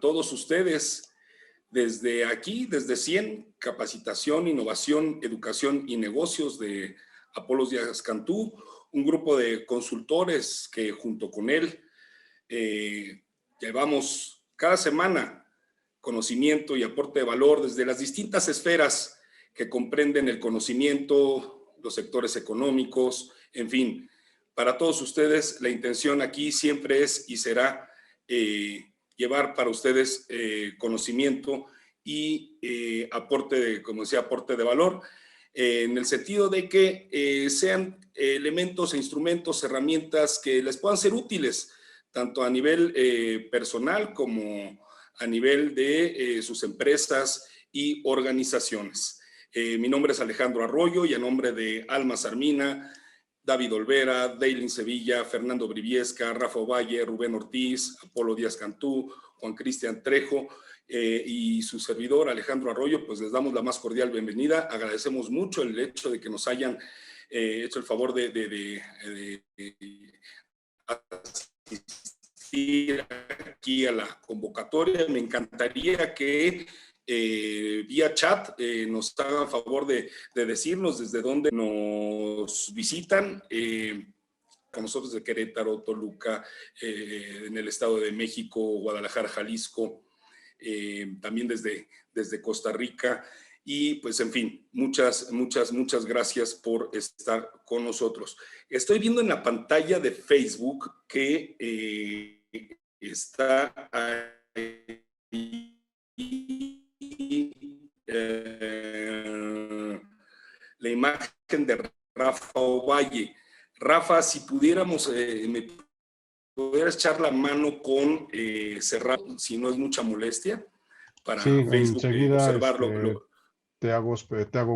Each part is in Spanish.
todos ustedes desde aquí, desde 100, Capacitación, Innovación, Educación y Negocios de Apolos Díaz Cantú, un grupo de consultores que junto con él llevamos cada semana conocimiento y aporte de valor desde las distintas esferas que comprenden el conocimiento, los sectores económicos, en fin. Para todos ustedes, la intención aquí siempre es y será llevar para ustedes conocimiento y aporte, como decía, aporte de valor, en el sentido de que sean elementos e instrumentos, herramientas que les puedan ser útiles, tanto a nivel personal como a nivel de sus empresas y organizaciones. Mi nombre es Alejandro Arroyo y a nombre de Alma Sarmina, David Olvera, Daylin Sevilla, Fernando Briviesca, Rafa Ovalle, Rubén Ortiz, Apolo Díaz Cantú, Juan Cristian Trejo y su servidor Alejandro Arroyo, pues les damos la más cordial bienvenida. Agradecemos mucho el hecho de que nos hayan hecho el favor de asistir aquí a la convocatoria. Me encantaría que vía chat nos hagan favor de decirnos desde dónde nos visitan. Con nosotros de Querétaro, Toluca, en el Estado de México, Guadalajara, Jalisco, también desde Costa Rica. Y pues, en fin, muchas gracias por estar con nosotros. Estoy viendo en la pantalla de Facebook que está ahí, la imagen de Rafa Ovalle. Rafa, si pudiéramos, me pudieras echar la mano con cerrar, si no es mucha molestia, para sí, Facebook observarlo. Te hago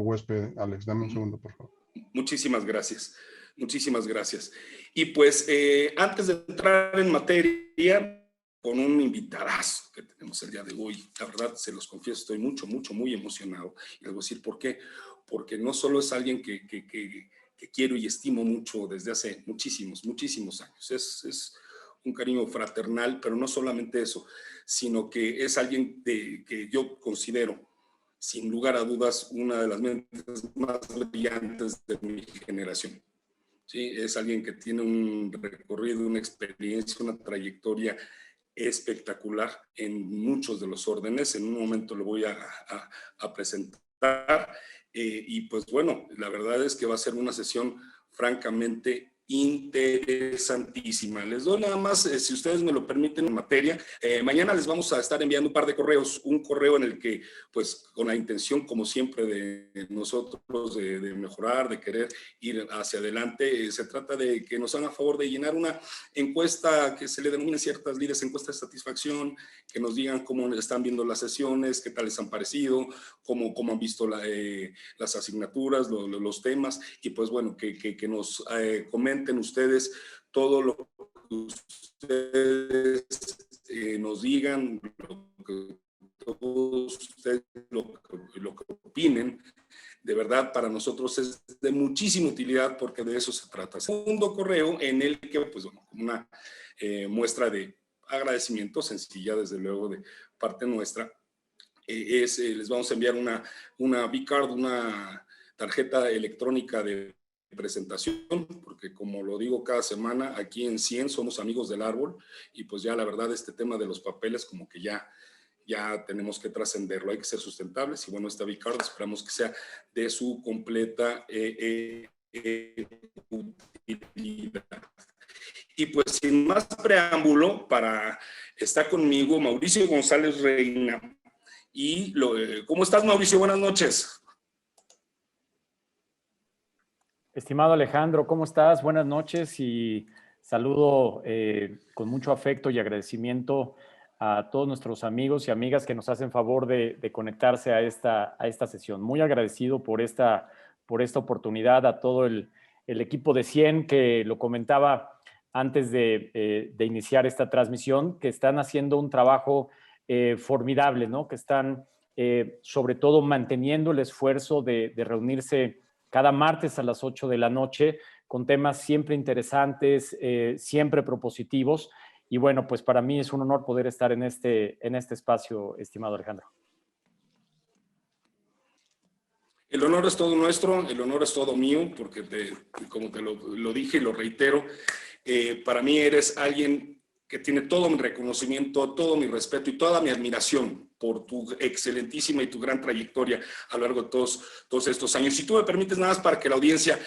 huésped, Alex. Dame un segundo, por favor. Muchísimas gracias. Muchísimas gracias. Y pues, antes de entrar en materia, con un invitadazo que tenemos el día de hoy, la verdad, se los confieso, estoy muy emocionado. Y les voy a decir por qué. Porque no solo es alguien que quiero y estimo mucho desde hace muchísimos años. Es un cariño fraternal, pero no solamente eso, sino que es alguien que yo considero, sin lugar a dudas, una de las mentes más brillantes de mi generación. ¿Sí? Es alguien que tiene un recorrido, una experiencia, una trayectoria espectacular en muchos de los órdenes. En un momento lo voy a presentar. Y pues bueno, la verdad es que va a ser una sesión francamente interesantísima. Les doy nada más, si ustedes me lo permiten, en materia. Mañana les vamos a estar enviando un par de correos, un correo en el que, pues, con la intención, como siempre, de nosotros de mejorar, de querer ir hacia adelante, se trata de que nos hagan a favor de llenar una encuesta que se le denomina ciertas líderes, encuesta de satisfacción, que nos digan cómo están viendo las sesiones, qué tal les han parecido, cómo han visto las asignaturas, los temas, y pues bueno, que nos comenten ustedes todo lo que ustedes nos digan, todos ustedes lo que opinen. De verdad, para nosotros es de muchísima utilidad porque de eso se trata. Segundo correo en el que, pues bueno, como una muestra de agradecimiento sencilla, desde luego, de parte nuestra, les vamos a enviar una V-Card, una tarjeta electrónica de presentación, porque como lo digo cada semana, aquí en 100 somos amigos del árbol y pues ya la verdad este tema de los papeles como que ya tenemos que trascenderlo, hay que ser sustentables y bueno, esta V-Card esperamos que sea de su completa utilidad. Y pues sin más preámbulo, está conmigo Mauricio González Reina. Y ¿cómo estás, Mauricio? Buenas noches. Estimado Alejandro, ¿cómo estás? Buenas noches y saludo con mucho afecto y agradecimiento a todos nuestros amigos y amigas que nos hacen favor de conectarse a esta sesión. Muy agradecido por esta oportunidad, a todo el equipo de 100 que lo comentaba antes de iniciar esta transmisión, que están haciendo un trabajo formidable, ¿no? Que están sobre todo manteniendo el esfuerzo de reunirse cada martes a las 8 de la noche con temas siempre interesantes, siempre propositivos Y bueno, pues para mí es un honor poder estar en este espacio, estimado Alejandro. El honor es todo nuestro, el honor es todo mío, porque como te lo dije y lo reitero, para mí eres alguien que tiene todo mi reconocimiento, todo mi respeto y toda mi admiración por tu excelentísima y tu gran trayectoria a lo largo de todos estos años. Si tú me permites, nada más para que la audiencia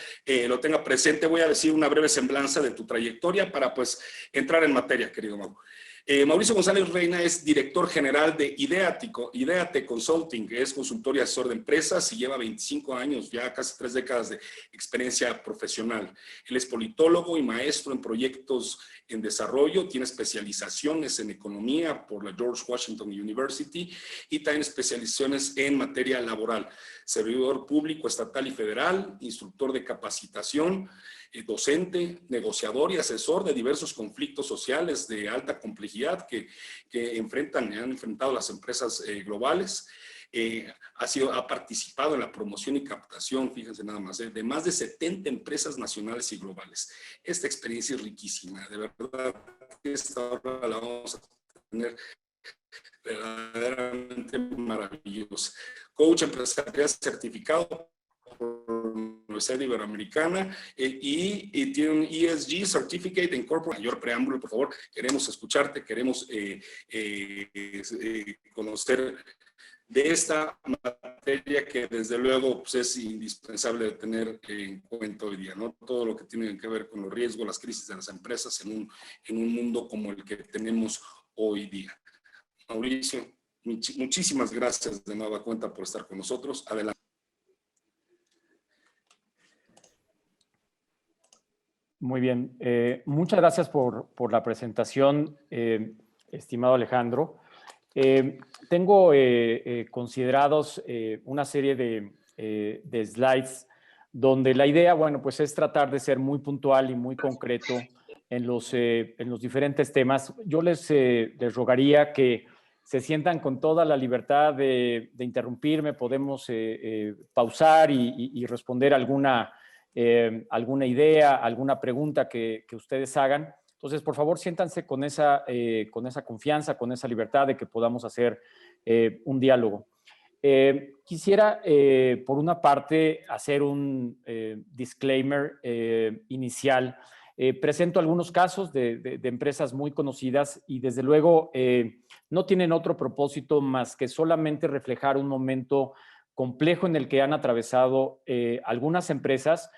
lo tenga presente, voy a decir una breve semblanza de tu trayectoria para pues entrar en materia, querido Mau. Mauricio González Reina es director general de Ideate Consulting, que es consultor y asesor de empresas y lleva 25 años, ya casi 3 décadas de experiencia profesional. Él es politólogo y maestro en proyectos en desarrollo, tiene especializaciones en economía por la George Washington University y también especializaciones en materia laboral. Servidor público estatal y federal, instructor de capacitación, docente, negociador y asesor de diversos conflictos sociales de alta complejidad que han enfrentado las empresas globales. Ha participado en la promoción y captación, fíjense nada más, de más de 70 empresas nacionales y globales. Esta experiencia es riquísima, de verdad, esta hora la vamos a tener verdaderamente maravillosa. Coach empresarial certificado por la Universidad Iberoamericana y tiene un ESG Certificate en Corporate. Mayor preámbulo, por favor, queremos escucharte, queremos conocer de esta materia que desde luego pues, es indispensable de tener en cuenta hoy día, ¿no? Todo lo que tiene que ver con los riesgos, las crisis de las empresas en un mundo como el que tenemos hoy día. Mauricio, muchísimas gracias de nueva cuenta por estar con nosotros. Adelante. Muy bien. Muchas gracias por la presentación, estimado Alejandro. Tengo considerados una serie de slides donde la idea, bueno, pues es tratar de ser muy puntual y muy concreto en los diferentes temas. Yo les rogaría que se sientan con toda la libertad de interrumpirme, podemos pausar y responder alguna idea, alguna pregunta que ustedes hagan. Entonces, por favor, siéntanse con esa confianza, con esa libertad de que podamos hacer un diálogo. Quisiera, por una parte, hacer un disclaimer inicial. Presento algunos casos de empresas muy conocidas y, desde luego, no tienen otro propósito más que solamente reflejar un momento complejo en el que han atravesado algunas empresas,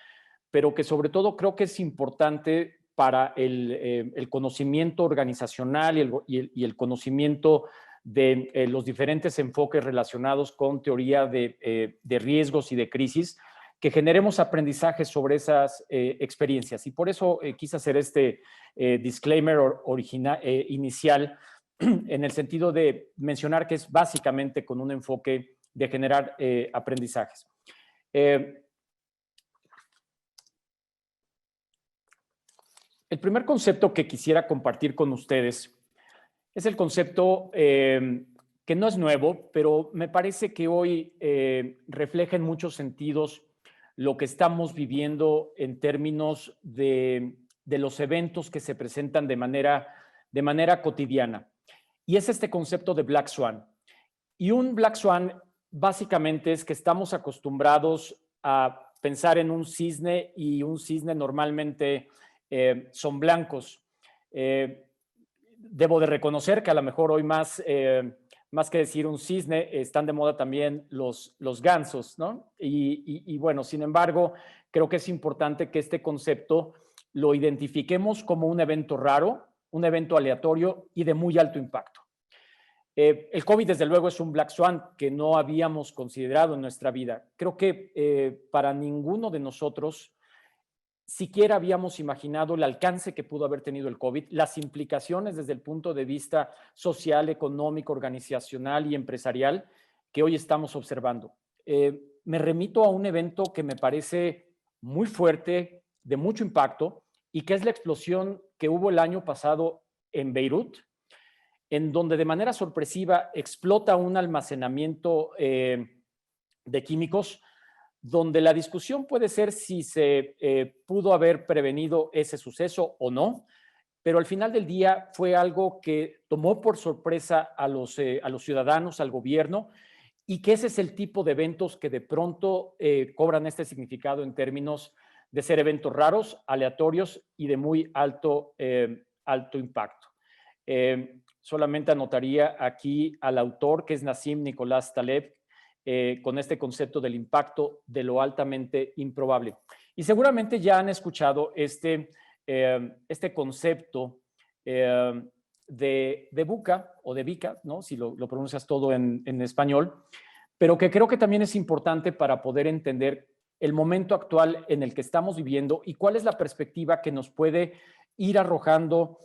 pero que sobre todo creo que es importante para el conocimiento organizacional y el conocimiento de los diferentes enfoques relacionados con teoría de riesgos y de crisis, que generemos aprendizajes sobre esas experiencias. Y por eso quise hacer este disclaimer inicial, en el sentido de mencionar que es básicamente con un enfoque de generar aprendizajes. El primer concepto que quisiera compartir con ustedes es el concepto que no es nuevo, pero me parece que hoy refleja en muchos sentidos lo que estamos viviendo en términos de los eventos que se presentan de manera cotidiana. Y es este concepto de Black Swan. Y un Black Swan básicamente es que estamos acostumbrados a pensar en un cisne, y un cisne normalmente son blancos. Debo de reconocer que a lo mejor hoy más que decir un cisne, están de moda también los gansos, ¿no? Y bueno, sin embargo, creo que es importante que este concepto lo identifiquemos como un evento raro, un evento aleatorio y de muy alto impacto. El COVID, desde luego, es un Black Swan que no habíamos considerado en nuestra vida. Creo que para ninguno de nosotros siquiera habíamos imaginado el alcance que pudo haber tenido el COVID, las implicaciones desde el punto de vista social, económico, organizacional y empresarial que hoy estamos observando. Me remito a un evento que me parece muy fuerte, de mucho impacto, y que es la explosión que hubo el año pasado en Beirut, en donde de manera sorpresiva explota un almacenamiento de químicos, donde la discusión puede ser si se pudo haber prevenido ese suceso o no, pero al final del día fue algo que tomó por sorpresa a los ciudadanos, al gobierno, y que ese es el tipo de eventos que de pronto cobran este significado en términos de ser eventos raros, aleatorios y de muy alto impacto. Solamente anotaría aquí al autor, que es Nassim Nicolás Taleb, con este concepto del impacto de lo altamente improbable. Y seguramente ya han escuchado este concepto de VUCA o de VICA, ¿no? Si lo pronuncias todo en español, pero que creo que también es importante para poder entender el momento actual en el que estamos viviendo y cuál es la perspectiva que nos puede ir arrojando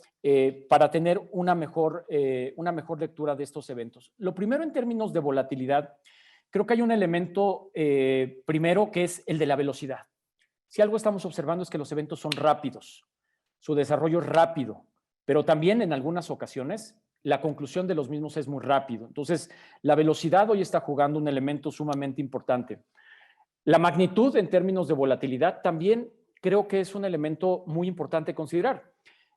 para tener una mejor lectura de estos eventos. Lo primero, en términos de volatilidad, creo que hay un elemento primero, que es el de la velocidad. Si algo estamos observando es que los eventos son rápidos, su desarrollo es rápido, pero también en algunas ocasiones la conclusión de los mismos es muy rápido. Entonces, la velocidad hoy está jugando un elemento sumamente importante. La magnitud en términos de volatilidad también creo que es un elemento muy importante considerar.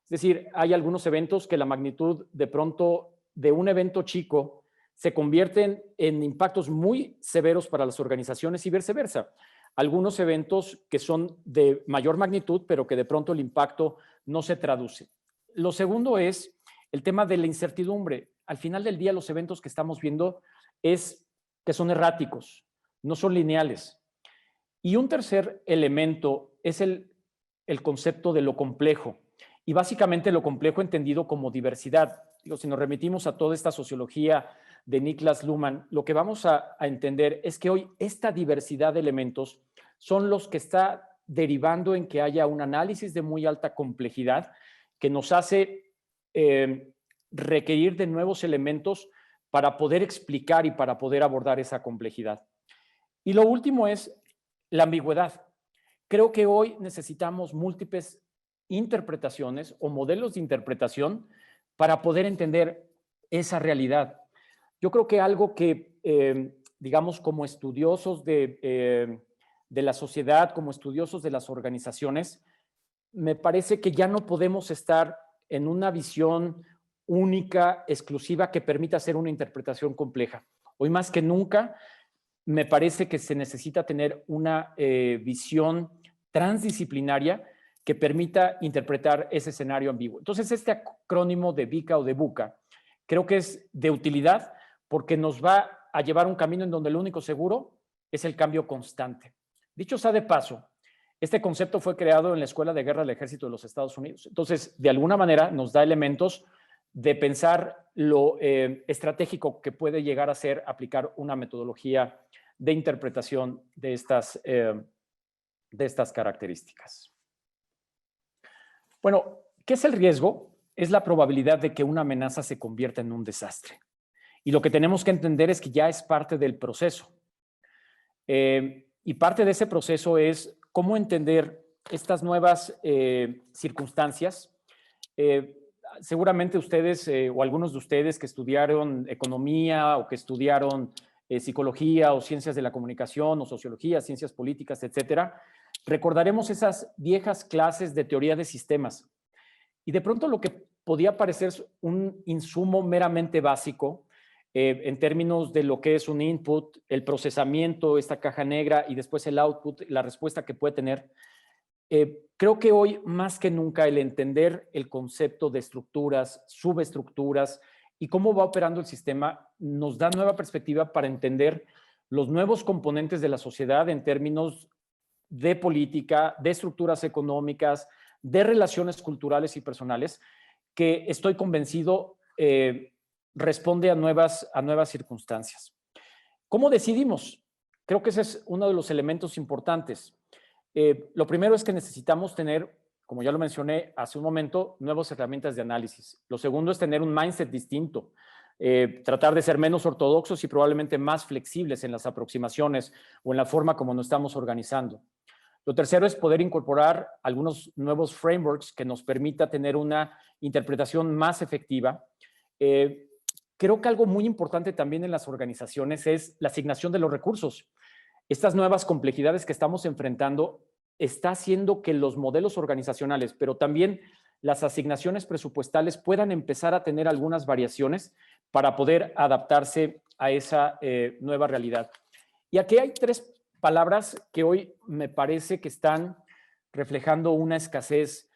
Es decir, hay algunos eventos que la magnitud de pronto de un evento chico se convierten en impactos muy severos para las organizaciones y viceversa. Algunos eventos que son de mayor magnitud, pero que de pronto el impacto no se traduce. Lo segundo es el tema de la incertidumbre. Al final del día, los eventos que estamos viendo es que son erráticos, no son lineales. Y un tercer elemento es el concepto de lo complejo. Y básicamente lo complejo entendido como diversidad. Digo, si nos remitimos a toda esta sociología de Niklas Luhmann, lo que vamos a entender es que hoy esta diversidad de elementos son los que está derivando en que haya un análisis de muy alta complejidad que nos hace requerir de nuevos elementos para poder explicar y para poder abordar esa complejidad. Y lo último es la ambigüedad. Creo que hoy necesitamos múltiples interpretaciones o modelos de interpretación para poder entender esa realidad. Yo creo que algo que, digamos, como estudiosos de la sociedad, como estudiosos de las organizaciones, me parece que ya no podemos estar en una visión única, exclusiva, que permita hacer una interpretación compleja. Hoy más que nunca, me parece que se necesita tener una visión transdisciplinaria que permita interpretar ese escenario ambiguo. Entonces, este acrónimo de VICA o de VUCA creo que es de utilidad porque nos va a llevar un camino en donde lo único seguro es el cambio constante. Dicho sea de paso, este concepto fue creado en la Escuela de Guerra del Ejército de los Estados Unidos. Entonces, de alguna manera, nos da elementos de pensar lo estratégico que puede llegar a ser aplicar una metodología de interpretación de estas características. Bueno, ¿qué es el riesgo? Es la probabilidad de que una amenaza se convierta en un desastre. Y lo que tenemos que entender es que ya es parte del proceso. Y parte de ese proceso es cómo entender estas nuevas circunstancias. Seguramente ustedes o algunos de ustedes que estudiaron economía o que estudiaron psicología o ciencias de la comunicación o sociología, ciencias políticas, etcétera, recordaremos esas viejas clases de teoría de sistemas. Y de pronto lo que podía parecer un insumo meramente básico en términos de lo que es un input, el procesamiento, esta caja negra y después el output, la respuesta que puede tener. Creo que hoy más que nunca el entender el concepto de estructuras, subestructuras y cómo va operando el sistema nos da nueva perspectiva para entender los nuevos componentes de la sociedad en términos de política, de estructuras económicas, de relaciones culturales y personales, que estoy convencido responde a nuevas circunstancias. ¿Cómo decidimos? Creo que ese es uno de los elementos importantes. Lo primero es que necesitamos tener, como ya lo mencioné hace un momento, nuevas herramientas de análisis. Lo segundo es tener un mindset distinto, tratar de ser menos ortodoxos y probablemente más flexibles en las aproximaciones o en la forma como nos estamos organizando. Lo tercero es poder incorporar algunos nuevos frameworks que nos permita tener una interpretación más efectiva. Creo que algo muy importante también en las organizaciones es la asignación de los recursos. Estas nuevas complejidades que estamos enfrentando está haciendo que los modelos organizacionales, pero también las asignaciones presupuestales puedan empezar a tener algunas variaciones para poder adaptarse a esa nueva realidad. Y aquí hay tres palabras que hoy me parece que están reflejando una escasez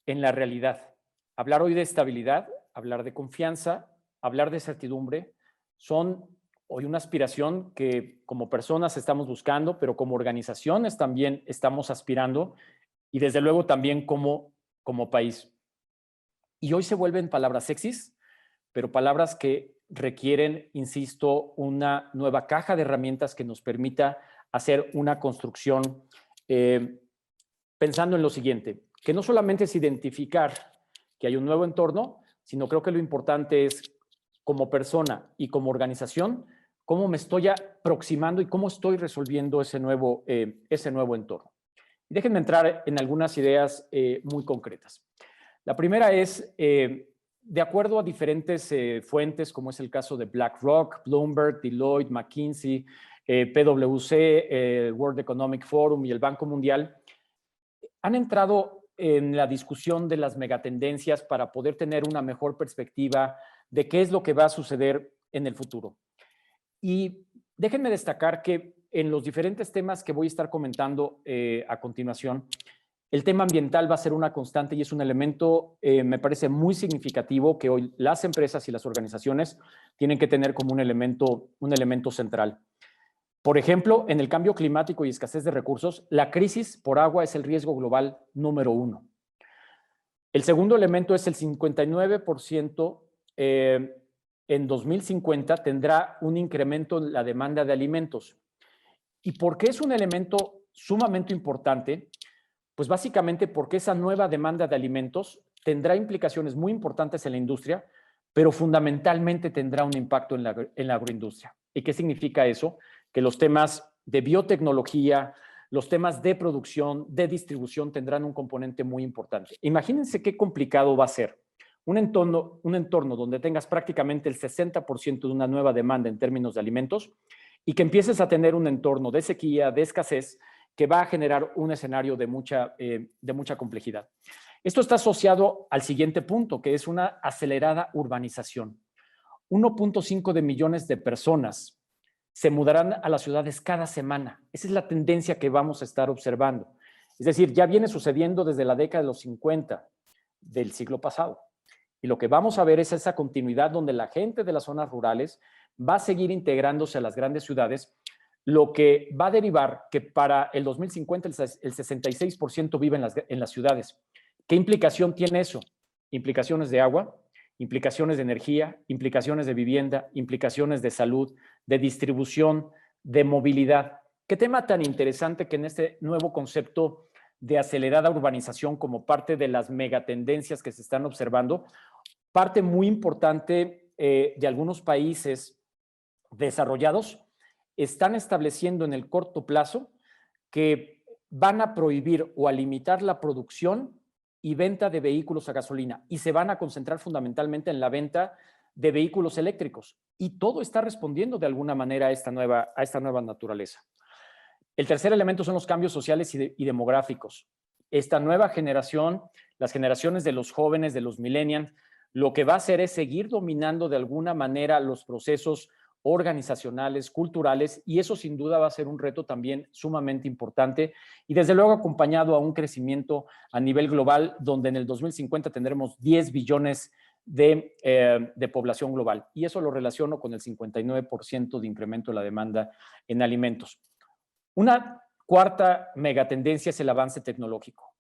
en la realidad. Hablar hoy de estabilidad, hablar de confianza, hablar de certidumbre, son hoy una aspiración que como personas estamos buscando, pero como organizaciones también estamos aspirando y desde luego también como país. Y hoy se vuelven palabras sexys, pero palabras que requieren, insisto, una nueva caja de herramientas que nos permita hacer una construcción pensando en lo siguiente, que no solamente es identificar que hay un nuevo entorno, sino creo que lo importante es como persona y como organización, cómo me estoy aproximando y cómo estoy resolviendo ese nuevo entorno. Y déjenme entrar en algunas ideas muy concretas. La primera es, de acuerdo a diferentes fuentes, como es el caso de BlackRock, Bloomberg, Deloitte, McKinsey, PwC, World Economic Forum y el Banco Mundial, han entrado en la discusión de las megatendencias para poder tener una mejor perspectiva de qué es lo que va a suceder en el futuro. Y déjenme destacar que en los diferentes temas que voy a estar comentando a continuación, el tema ambiental va a ser una constante y es un elemento, me parece muy significativo que hoy las empresas y las organizaciones tienen que tener como un elemento central. Por ejemplo, en el cambio climático y escasez de recursos, la crisis por agua es el riesgo global número 1. El segundo elemento es el 59% en 2050 tendrá un incremento en la demanda de alimentos. ¿Y por qué es un elemento sumamente importante? Pues básicamente porque esa nueva demanda de alimentos tendrá implicaciones muy importantes en la industria, pero fundamentalmente tendrá un impacto en la agroindustria. ¿Y qué significa eso? Que los temas de biotecnología, los temas de producción, de distribución tendrán un componente muy importante. Imagínense qué complicado va a ser un entorno donde tengas prácticamente el 60% de una nueva demanda en términos de alimentos y que empieces a tener un entorno de sequía, de escasez, que va a generar un escenario de mucha complejidad. Esto está asociado al siguiente punto, que es una acelerada urbanización. 1.5 millones de personas se mudarán a las ciudades cada semana. Esa es la tendencia que vamos a estar observando. Es decir, ya viene sucediendo desde la década de los 50 del siglo pasado. Y lo que vamos a ver es esa continuidad donde la gente de las zonas rurales va a seguir integrándose a las grandes ciudades, lo que va a derivar que para el 2050 el 66% vive en las ciudades. ¿Qué implicación tiene eso? Implicaciones de agua, implicaciones de energía, implicaciones de vivienda, implicaciones de salud, de distribución, de movilidad. Qué tema tan interesante que en este nuevo concepto de acelerada urbanización como parte de las megatendencias que se están observando, parte muy importante de algunos países desarrollados están estableciendo en el corto plazo que van a prohibir o a limitar la producción y venta de vehículos a gasolina y se van a concentrar fundamentalmente en la venta de vehículos eléctricos. Y todo está respondiendo de alguna manera a esta nueva naturaleza. El tercer elemento son los cambios sociales y demográficos. Esta nueva generación, las generaciones de los jóvenes, de los millennials, lo que va a hacer es seguir dominando de alguna manera los procesos organizacionales, culturales, y eso sin duda va a ser un reto también sumamente importante y desde luego acompañado a un crecimiento a nivel global donde en el 2050 tendremos 10 billones de población global y eso lo relaciono con el 59% de incremento de la demanda en alimentos. Una cuarta megatendencia es el avance tecnológico.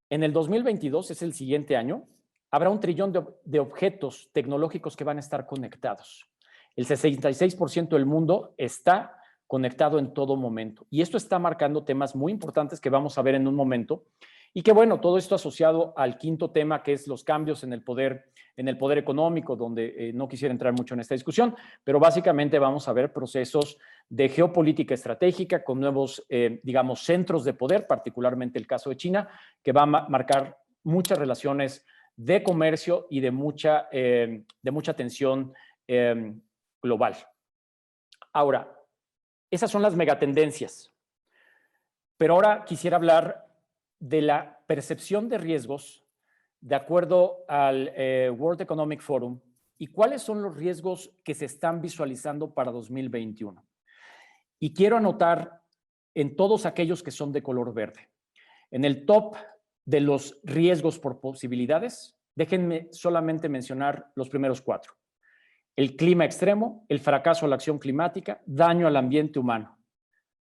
En el 2022, es el siguiente año, habrá 1 trillón de objetos tecnológicos que van a estar conectados. El 66% del mundo está conectado en todo momento. Y esto está marcando temas muy importantes que vamos a ver en un momento. Y que bueno, todo esto asociado al quinto tema, que es los cambios en el poder económico, donde no quisiera entrar mucho en esta discusión, pero básicamente vamos a ver procesos de geopolítica estratégica con nuevos, digamos, centros de poder, particularmente el caso de China, que va a marcar muchas relaciones de comercio y de mucha tensión global. Ahora, esas son las megatendencias. Pero ahora quisiera hablar de la percepción de riesgos de acuerdo al World Economic Forum y cuáles son los riesgos que se están visualizando para 2021. Y quiero anotar en todos aquellos que son de color verde. En el top de los riesgos por posibilidades, déjenme solamente mencionar los primeros 4. El clima extremo, el fracaso a la acción climática, daño al ambiente humano.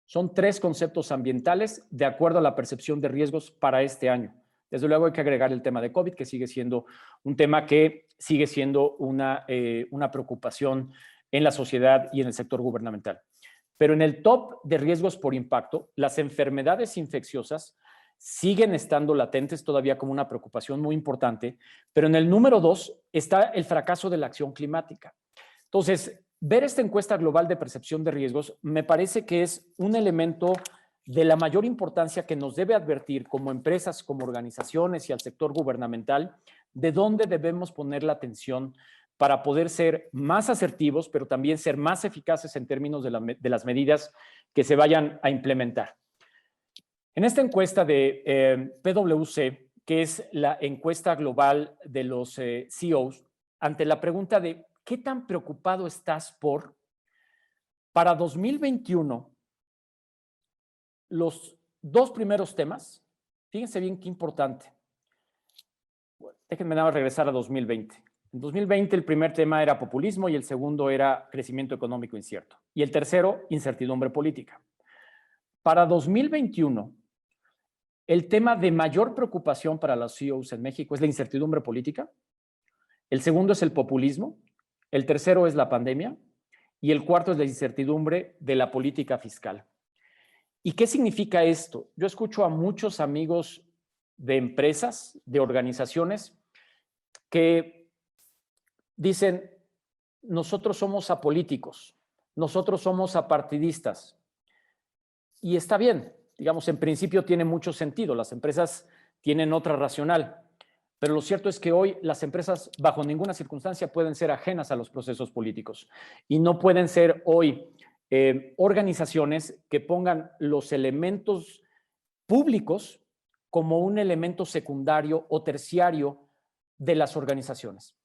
Son 3 conceptos ambientales de acuerdo a la percepción de riesgos para este año. Desde luego hay que agregar el tema de COVID, que sigue siendo un tema que sigue siendo una preocupación en la sociedad y en el sector gubernamental. Pero en el top de riesgos por impacto, las enfermedades infecciosas siguen estando latentes todavía como una preocupación muy importante, pero en el número 2 está el fracaso de la acción climática. Entonces, ver esta encuesta global de percepción de riesgos me parece que es un elemento de la mayor importancia que nos debe advertir como empresas, como organizaciones y al sector gubernamental, de dónde debemos poner la atención para poder ser más asertivos, pero también ser más eficaces en términos de las medidas que se vayan a implementar. En esta encuesta de PwC, que es la encuesta global de los CEOs, ante la pregunta de ¿qué tan preocupado estás para 2021? Los 2 primeros temas, fíjense bien qué importante. Déjenme nada más regresar a 2020. En 2020 el primer tema era populismo y el segundo era crecimiento económico incierto. Y el tercero, incertidumbre política. Para 2021, el tema de mayor preocupación para los CEOs en México es la incertidumbre política. El segundo es el populismo. El tercero es la pandemia. Y el cuarto es la incertidumbre de la política fiscal. ¿Y qué significa esto? Yo escucho a muchos amigos de empresas, de organizaciones, que dicen, nosotros somos apolíticos, nosotros somos apartidistas. Y está bien, digamos, en principio tiene mucho sentido, las empresas tienen otra racional, pero lo cierto es que hoy las empresas bajo ninguna circunstancia pueden ser ajenas a los procesos políticos y no pueden ser hoy organizaciones que pongan los elementos públicos como un elemento secundario o terciario de las organizaciones.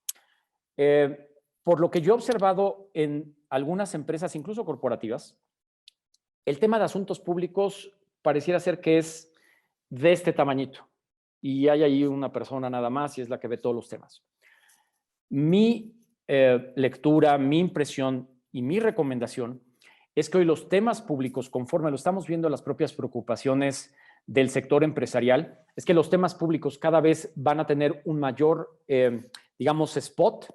Por lo que yo he observado en algunas empresas, incluso corporativas, el tema de asuntos públicos pareciera ser que es de este tamañito y hay ahí una persona nada más y es la que ve todos los temas. Mi lectura, mi impresión y mi recomendación es que hoy los temas públicos, conforme lo estamos viendo las propias preocupaciones del sector empresarial, es que los temas públicos cada vez van a tener un mayor, digamos, spot,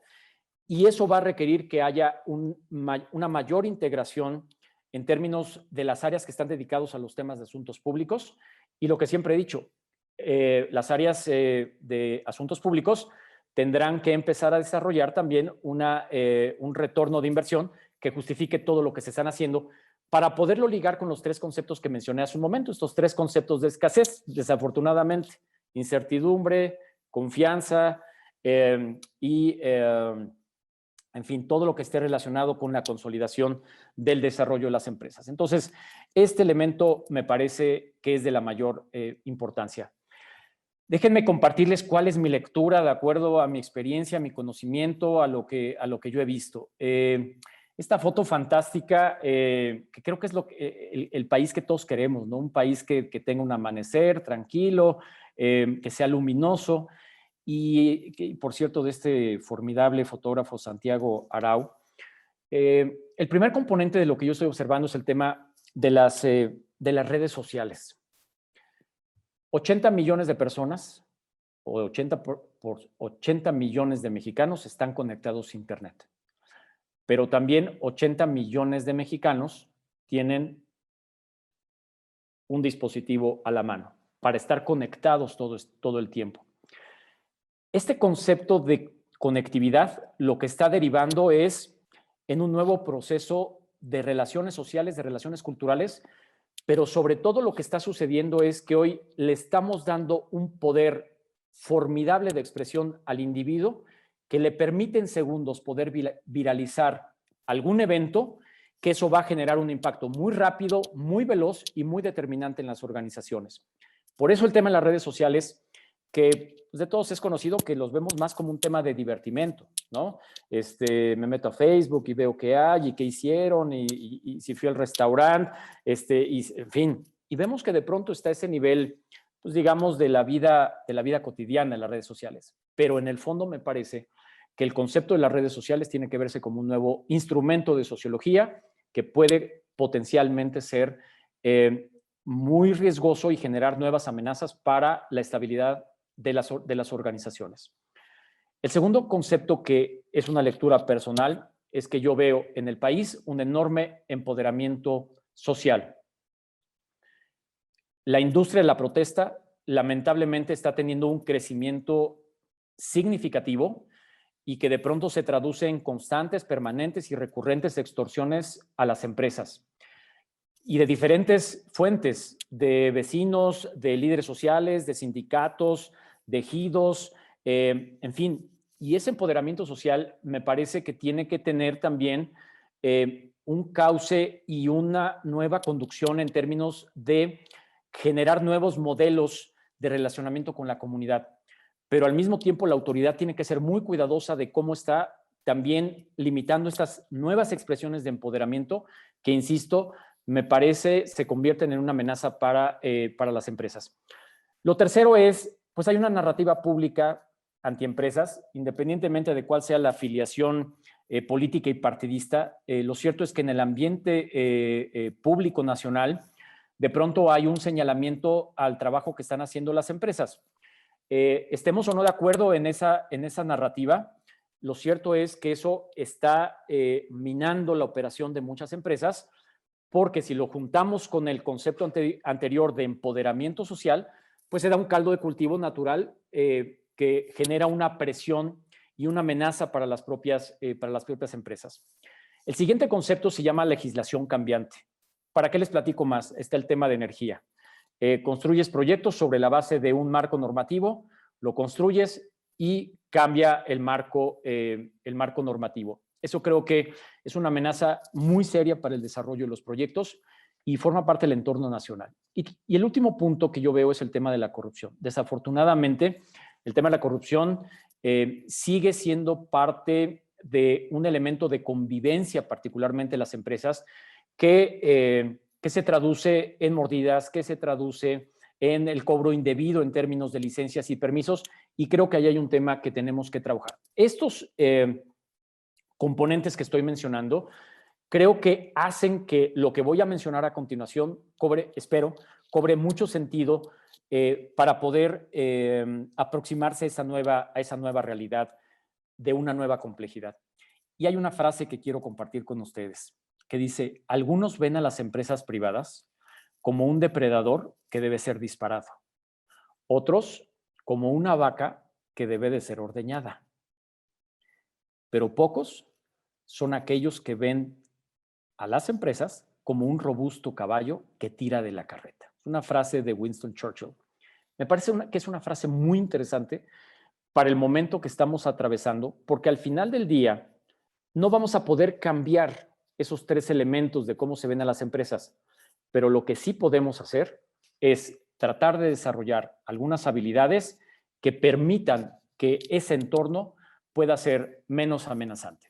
y eso va a requerir que haya una mayor integración en términos de las áreas que están dedicados a los temas de asuntos públicos. Y lo que siempre he dicho, las áreas de asuntos públicos tendrán que empezar a desarrollar también un retorno de inversión que justifique todo lo que se están haciendo para poderlo ligar con los 3 conceptos que mencioné hace un momento, estos 3 conceptos de escasez, desafortunadamente, incertidumbre, confianza y, en fin, todo lo que esté relacionado con la consolidación del desarrollo de las empresas. Entonces, este elemento me parece que es de la mayor importancia. Déjenme compartirles cuál es mi lectura de acuerdo a mi experiencia, a mi conocimiento, a lo que yo he visto. Esta foto fantástica, que creo que es el país que todos queremos, ¿no? Un país que tenga un amanecer tranquilo, que sea luminoso. Y por cierto, de este formidable fotógrafo Santiago Arau, el primer componente de lo que yo estoy observando es el tema de las redes sociales. 80 millones de personas, o 80 millones de mexicanos están conectados a Internet. Pero también 80 millones de mexicanos tienen un dispositivo a la mano para estar conectados todo el tiempo. Este concepto de conectividad lo que está derivando es en un nuevo proceso de relaciones sociales, de relaciones culturales, pero sobre todo lo que está sucediendo es que hoy le estamos dando un poder formidable de expresión al individuo que le permite en segundos poder viralizar algún evento, que eso va a generar un impacto muy rápido, muy veloz y muy determinante en las organizaciones. Por eso el tema de las redes sociales que de todos es conocido que los vemos más como un tema de divertimento, ¿no? Me meto a Facebook y veo qué hay y qué hicieron y si fui al restaurante, en fin. Y vemos que de pronto está ese nivel, pues digamos, de la vida cotidiana en las redes sociales. Pero en el fondo me parece que el concepto de las redes sociales tiene que verse como un nuevo instrumento de sociología que puede potencialmente ser muy riesgoso y generar nuevas amenazas para la estabilidad de las organizaciones. El segundo concepto, que es una lectura personal, es que yo veo en el país un enorme empoderamiento social. La industria de la protesta lamentablemente está teniendo un crecimiento significativo y que de pronto se traduce en constantes, permanentes y recurrentes extorsiones a las empresas. Y de diferentes fuentes, de vecinos, de líderes sociales, de sindicatos, de ejidos, en fin. Y ese empoderamiento social me parece que tiene que tener también un cauce y una nueva conducción en términos de generar nuevos modelos de relacionamiento con la comunidad. Pero al mismo tiempo la autoridad tiene que ser muy cuidadosa de cómo está también limitando estas nuevas expresiones de empoderamiento que, insisto, me parece se convierten en una amenaza para las empresas. Lo tercero es, pues hay una narrativa pública antiempresas, independientemente de cuál sea la afiliación política y partidista. Lo cierto es que en el ambiente público nacional, de pronto hay un señalamiento al trabajo que están haciendo las empresas. Estemos o no de acuerdo en esa narrativa, lo cierto es que eso está minando la operación de muchas empresas, porque si lo juntamos con el concepto anterior de empoderamiento social, pues se da un caldo de cultivo natural que genera una presión y una amenaza para las propias empresas. El siguiente concepto se llama legislación cambiante. ¿Para qué les platico más? Está el tema de energía. Construyes proyectos sobre la base de un marco normativo, lo construyes y cambia el marco normativo. Eso creo que es una amenaza muy seria para el desarrollo de los proyectos y forma parte del entorno nacional. Y el último punto que yo veo es el tema de la corrupción. Desafortunadamente, el tema de la corrupción sigue siendo parte de un elemento de convivencia, particularmente en las empresas, que se traduce en mordidas, que se traduce en el cobro indebido en términos de licencias y permisos, y creo que ahí hay un tema que tenemos que trabajar. Estos componentes que estoy mencionando, creo que hacen que lo que voy a mencionar a continuación espero, cobre mucho sentido para poder aproximarse a esa nueva realidad de una nueva complejidad. Y hay una frase que quiero compartir con ustedes, que dice: algunos ven a las empresas privadas como un depredador que debe ser disparado, otros como una vaca que debe de ser ordeñada, pero pocos son aquellos que ven a las empresas como un robusto caballo que tira de la carreta. Es una frase de Winston Churchill. Me parece que es una frase muy interesante para el momento que estamos atravesando, porque al final del día no vamos a poder cambiar esos tres elementos de cómo se ven a las empresas, pero lo que sí podemos hacer es tratar de desarrollar algunas habilidades que permitan que ese entorno pueda ser menos amenazante.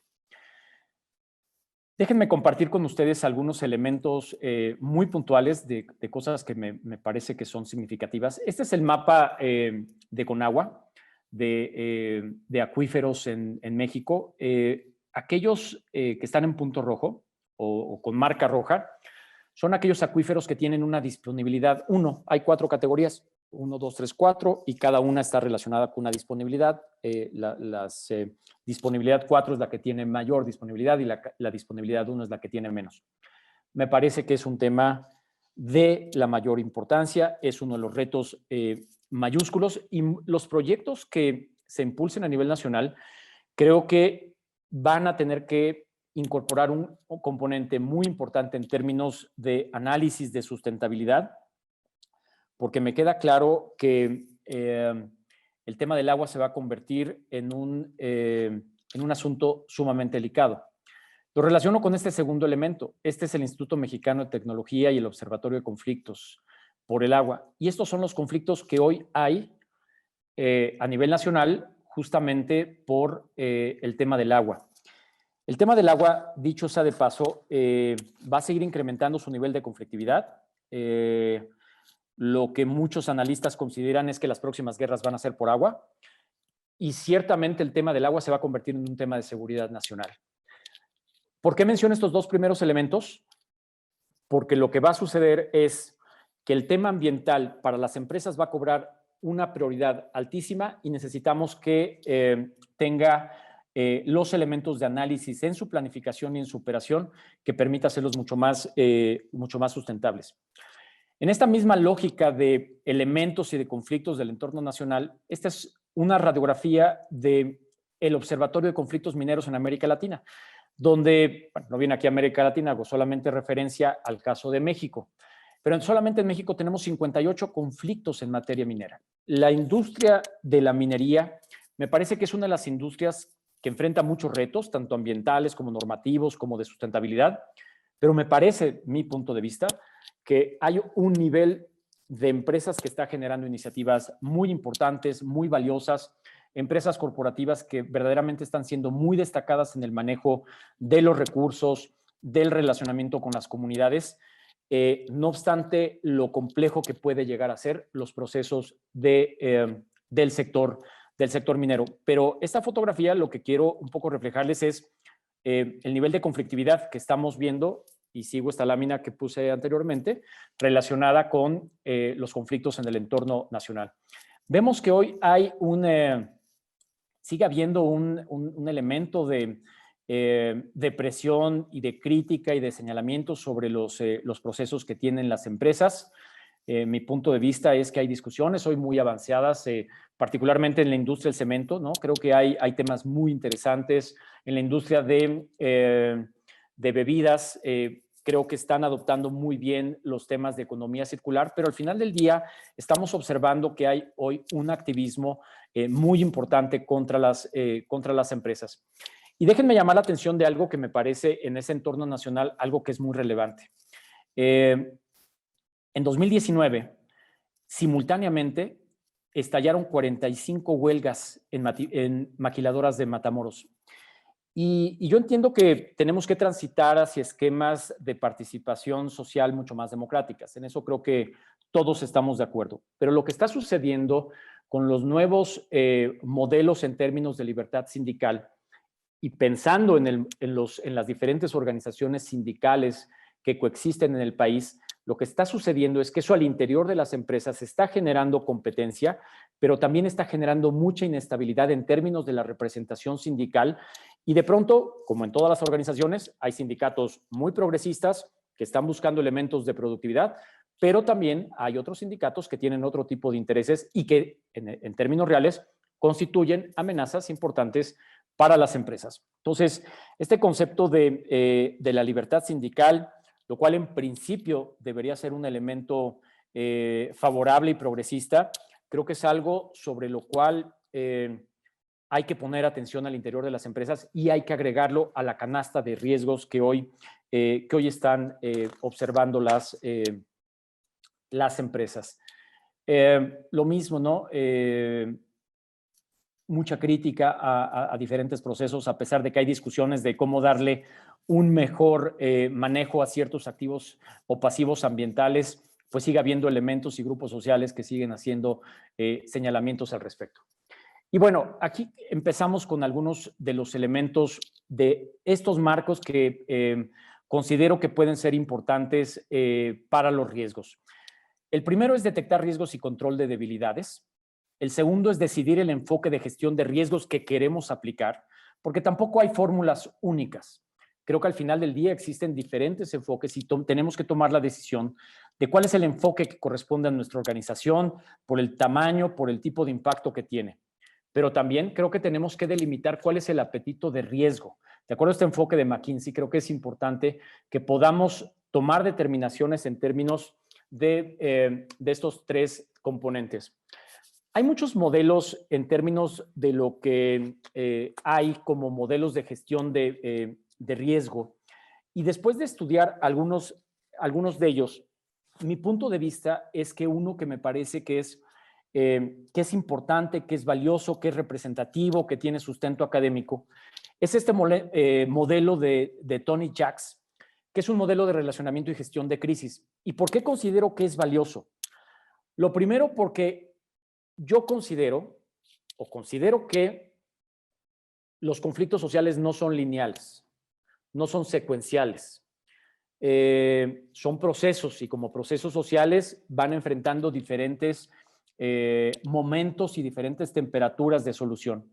Déjenme compartir con ustedes algunos elementos muy puntuales de cosas que me parece que son significativas. Este es el mapa de Conagua, de acuíferos en México. Aquellos que están en punto rojo o con marca roja son aquellos acuíferos que tienen una disponibilidad 1. Hay 4 categorías, 1, 2, 3, 4, y cada una está relacionada con una disponibilidad. Disponibilidad 4 es la que tiene mayor disponibilidad y la disponibilidad 1 es la que tiene menos. Me parece que es un tema de la mayor importancia, es uno de los retos mayúsculos, y los proyectos que se impulsen a nivel nacional creo que van a tener que incorporar un componente muy importante en términos de análisis de sustentabilidad, porque me queda claro que el tema del agua se va a convertir en un asunto sumamente delicado. Lo relaciono con este segundo elemento. Este es el Instituto Mexicano de Tecnología y el Observatorio de Conflictos por el Agua. Y estos son los conflictos que hoy hay a nivel nacional justamente por el tema del agua. El tema del agua, dicho sea de paso, va a seguir incrementando su nivel de conflictividad. Lo que muchos analistas consideran es que las próximas guerras van a ser por agua y ciertamente el tema del agua se va a convertir en un tema de seguridad nacional. ¿Por qué menciono estos dos primeros elementos? Porque lo que va a suceder es que el tema ambiental para las empresas va a cobrar una prioridad altísima y necesitamos que tenga los elementos de análisis en su planificación y en su operación que permita hacerlos mucho más sustentables. En esta misma lógica de elementos y de conflictos del entorno nacional, esta es una radiografía del Observatorio de Conflictos Mineros en América Latina, donde, bueno, no viene aquí América Latina, hago solamente referencia al caso de México, pero solamente en México tenemos 58 conflictos en materia minera. La industria de la minería me parece que es una de las industrias que enfrenta muchos retos, tanto ambientales como normativos, como de sustentabilidad, pero me parece, mi punto de vista, que hay un nivel de empresas que está generando iniciativas muy importantes, muy valiosas, empresas corporativas que verdaderamente están siendo muy destacadas en el manejo de los recursos, del relacionamiento con las comunidades, no obstante lo complejo que puede llegar a ser los procesos del sector minero. Pero esta fotografía lo que quiero un poco reflejarles es el nivel de conflictividad que estamos viendo, y sigo esta lámina que puse anteriormente, relacionada con los conflictos en el entorno nacional. Vemos que hoy hay sigue habiendo un elemento de presión y de crítica y de señalamiento sobre los procesos que tienen las empresas. Mi punto de vista es que hay discusiones hoy muy avanzadas, particularmente en la industria del cemento, ¿no? Creo que hay temas muy interesantes en la industria de bebidas. Creo que están adoptando muy bien los temas de economía circular, pero al final del día estamos observando que hay hoy un activismo muy importante contra las empresas. Y déjenme llamar la atención de algo que me parece en ese entorno nacional algo que es muy relevante. En 2019, simultáneamente, estallaron 45 huelgas en maquiladoras de Matamoros. Y yo entiendo que tenemos que transitar hacia esquemas de participación social mucho más democráticas. En eso creo que todos estamos de acuerdo. Pero lo que está sucediendo con los nuevos modelos en términos de libertad sindical y pensando en las diferentes organizaciones sindicales que coexisten en el país, lo que está sucediendo es que eso al interior de las empresas está generando competencia, pero también está generando mucha inestabilidad en términos de la representación sindical. Y de pronto, como en todas las organizaciones, hay sindicatos muy progresistas que están buscando elementos de productividad, pero también hay otros sindicatos que tienen otro tipo de intereses y que, en términos reales, constituyen amenazas importantes para las empresas. Entonces, este concepto de la libertad sindical, lo cual en principio debería ser un elemento favorable y progresista, creo que es algo sobre lo cual hay que poner atención al interior de las empresas y hay que agregarlo a la canasta de riesgos que hoy están observando las empresas. Lo mismo, ¿no? Mucha crítica a diferentes procesos, a pesar de que hay discusiones de cómo darle un mejor manejo a ciertos activos o pasivos ambientales, pues sigue habiendo elementos y grupos sociales que siguen haciendo señalamientos al respecto. Y bueno, aquí empezamos con algunos de los elementos de estos marcos que considero que pueden ser importantes para los riesgos. El primero es detectar riesgos y control de debilidades. El segundo es decidir el enfoque de gestión de riesgos que queremos aplicar, porque tampoco hay fórmulas únicas. Creo que al final del día existen diferentes enfoques y tenemos que tomar la decisión de cuál es el enfoque que corresponde a nuestra organización, por el tamaño, por el tipo de impacto que tiene. Pero también creo que tenemos que delimitar cuál es el apetito de riesgo. De acuerdo a este enfoque de McKinsey, creo que es importante que podamos tomar determinaciones en términos de estos tres componentes. Hay muchos modelos en términos de lo que hay como modelos de gestión de riesgo. Y después de estudiar algunos de ellos, mi punto de vista es que uno que me parece que es que es importante, que es valioso, que es representativo, que tiene sustento académico, es este modelo de Tony Jacks, que es un modelo de relacionamiento y gestión de crisis. ¿Y por qué considero que es valioso? Lo primero, porque yo considero que los conflictos sociales no son lineales, no son secuenciales. Son procesos y como procesos sociales van enfrentando diferentes momentos y diferentes temperaturas de solución.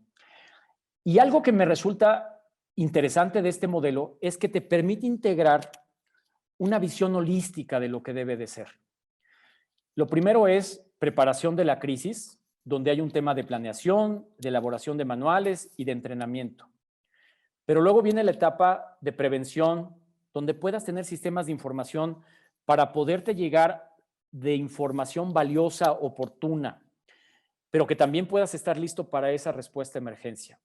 Y algo que me resulta interesante de este modelo es que te permite integrar una visión holística de lo que debe de ser. Lo primero es preparación de la crisis, donde hay un tema de planeación, de elaboración de manuales y de entrenamiento. Pero luego viene la etapa de prevención, donde puedas tener sistemas de información para poderte llegar de información valiosa, oportuna, pero que también puedas estar listo para esa respuesta a emergencia.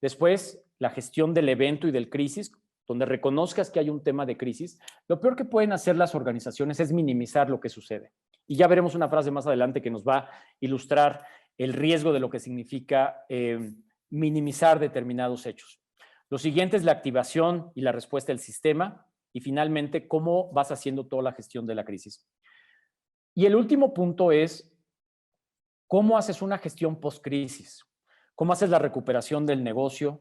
Después, la gestión del evento y del crisis, donde reconozcas que hay un tema de crisis. Lo peor que pueden hacer las organizaciones es minimizar lo que sucede. Y ya veremos una frase más adelante que nos va a ilustrar el riesgo de lo que significa minimizar determinados hechos. Lo siguiente es la activación y la respuesta del sistema. Y finalmente, cómo vas haciendo toda la gestión de la crisis. Y el último punto es cómo haces una gestión post-crisis. ¿Cómo haces la recuperación del negocio?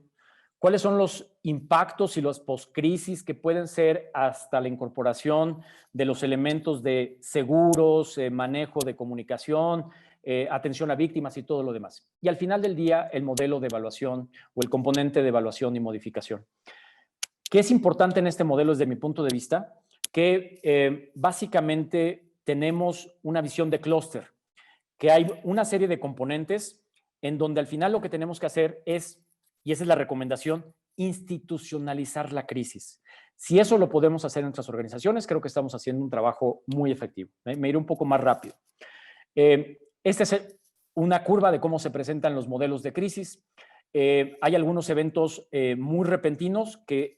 ¿Cuáles son los impactos y los post-crisis que pueden ser hasta la incorporación de los elementos de seguros, manejo de comunicación, atención a víctimas y todo lo demás? Y al final del día, el modelo de evaluación o el componente de evaluación y modificación. ¿Qué es importante en este modelo desde mi punto de vista? Que básicamente tenemos una visión de clúster, que hay una serie de componentes en donde al final lo que tenemos que hacer es, y esa es la recomendación, institucionalizar la crisis. Si eso lo podemos hacer en nuestras organizaciones, creo que estamos haciendo un trabajo muy efectivo. Me iré un poco más rápido. Esta es una curva de cómo se presentan los modelos de crisis. Hay algunos eventos muy repentinos que,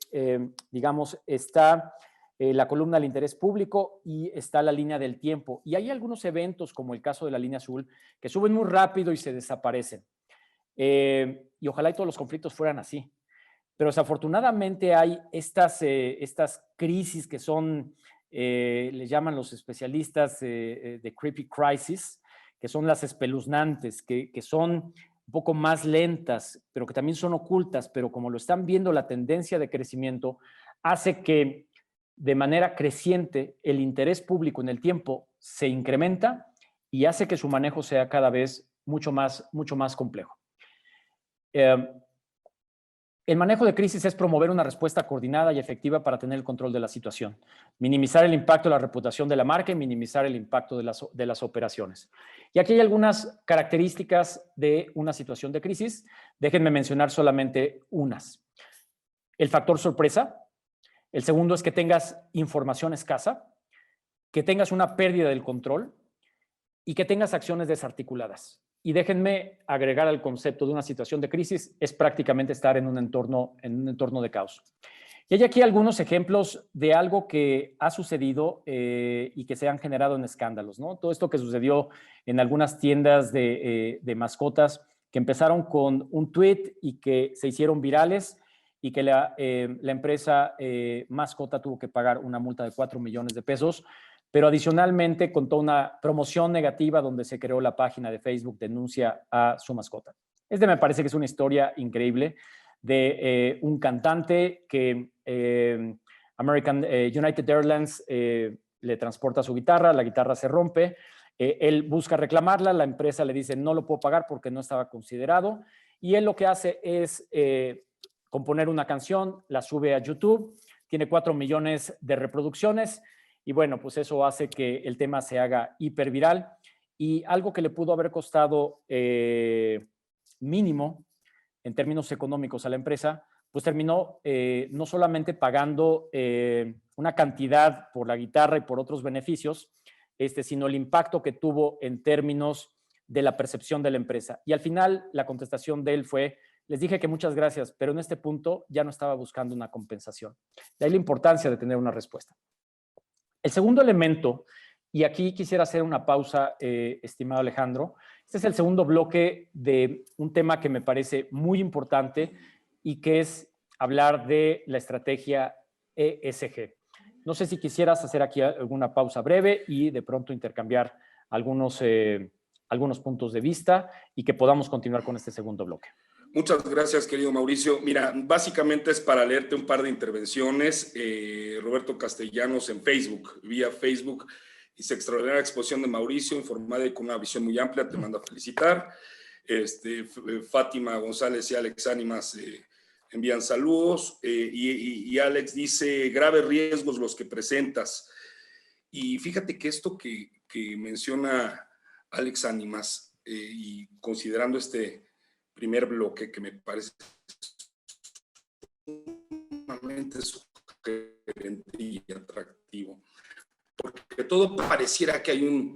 digamos, está la columna del interés público y está la línea del tiempo. Y hay algunos eventos, como el caso de la línea azul, que suben muy rápido y se desaparecen. Y ojalá y todos los conflictos fueran así. Pero desafortunadamente hay estas crisis que son, les llaman los especialistas de creepy crisis, que son las espeluznantes, que son un poco más lentas, pero que también son ocultas, pero como lo están viendo, la tendencia de crecimiento hace que de manera creciente el interés público en el tiempo se incrementa y hace que su manejo sea cada vez mucho más complejo. El manejo de crisis es promover una respuesta coordinada y efectiva para tener el control de la situación, minimizar el impacto de la reputación de la marca y minimizar el impacto de las operaciones. Y aquí hay algunas características de una situación de crisis. Déjenme mencionar solamente unas. El factor sorpresa. El segundo es que tengas información escasa, que tengas una pérdida del control y que tengas acciones desarticuladas. Y déjenme agregar al concepto de una situación de crisis, es prácticamente estar en un entorno de caos. Y hay aquí algunos ejemplos de algo que ha sucedido y que se han generado en escándalos, ¿no? Todo esto que sucedió en algunas tiendas de mascotas que empezaron con un tweet y que se hicieron virales y que la empresa mascota tuvo que pagar una multa de 4 millones de pesos. Pero adicionalmente contó una promoción negativa donde se creó la página de Facebook Denuncia a su mascota. Me parece que es una historia increíble de un cantante que United Airlines le transporta su guitarra, la guitarra se rompe, él busca reclamarla, la empresa le dice no lo puedo pagar porque no estaba considerado y él lo que hace es componer una canción, la sube a YouTube, tiene 4 millones de reproducciones. Y bueno, pues eso hace que el tema se haga hiperviral y algo que le pudo haber costado mínimo en términos económicos a la empresa, pues terminó no solamente pagando una cantidad por la guitarra y por otros beneficios, sino el impacto que tuvo en términos de la percepción de la empresa. Y al final la contestación de él fue, les dije que muchas gracias, pero en este punto ya no estaba buscando una compensación. De ahí la importancia de tener una respuesta. El segundo elemento Y aquí quisiera hacer una pausa, estimado Alejandro. Este es el segundo bloque de un tema que me parece muy importante y que es hablar de la estrategia ESG. No sé si quisieras hacer aquí alguna pausa breve y de pronto intercambiar algunos puntos de vista y que podamos continuar con este segundo bloque. Muchas gracias, querido Mauricio. Mira, básicamente es para leerte un par de intervenciones. Roberto Castellanos en Facebook, vía Facebook, dice: extraordinaria exposición de Mauricio, informada y con una visión muy amplia, te mando a felicitar. Fátima González y Alex Ánimas envían saludos. Y Alex dice: graves riesgos los que presentas. Y fíjate que esto que menciona Alex Ánimas, y considerando este primer bloque, que me parece sumamente sugerente y atractivo, porque todo pareciera que hay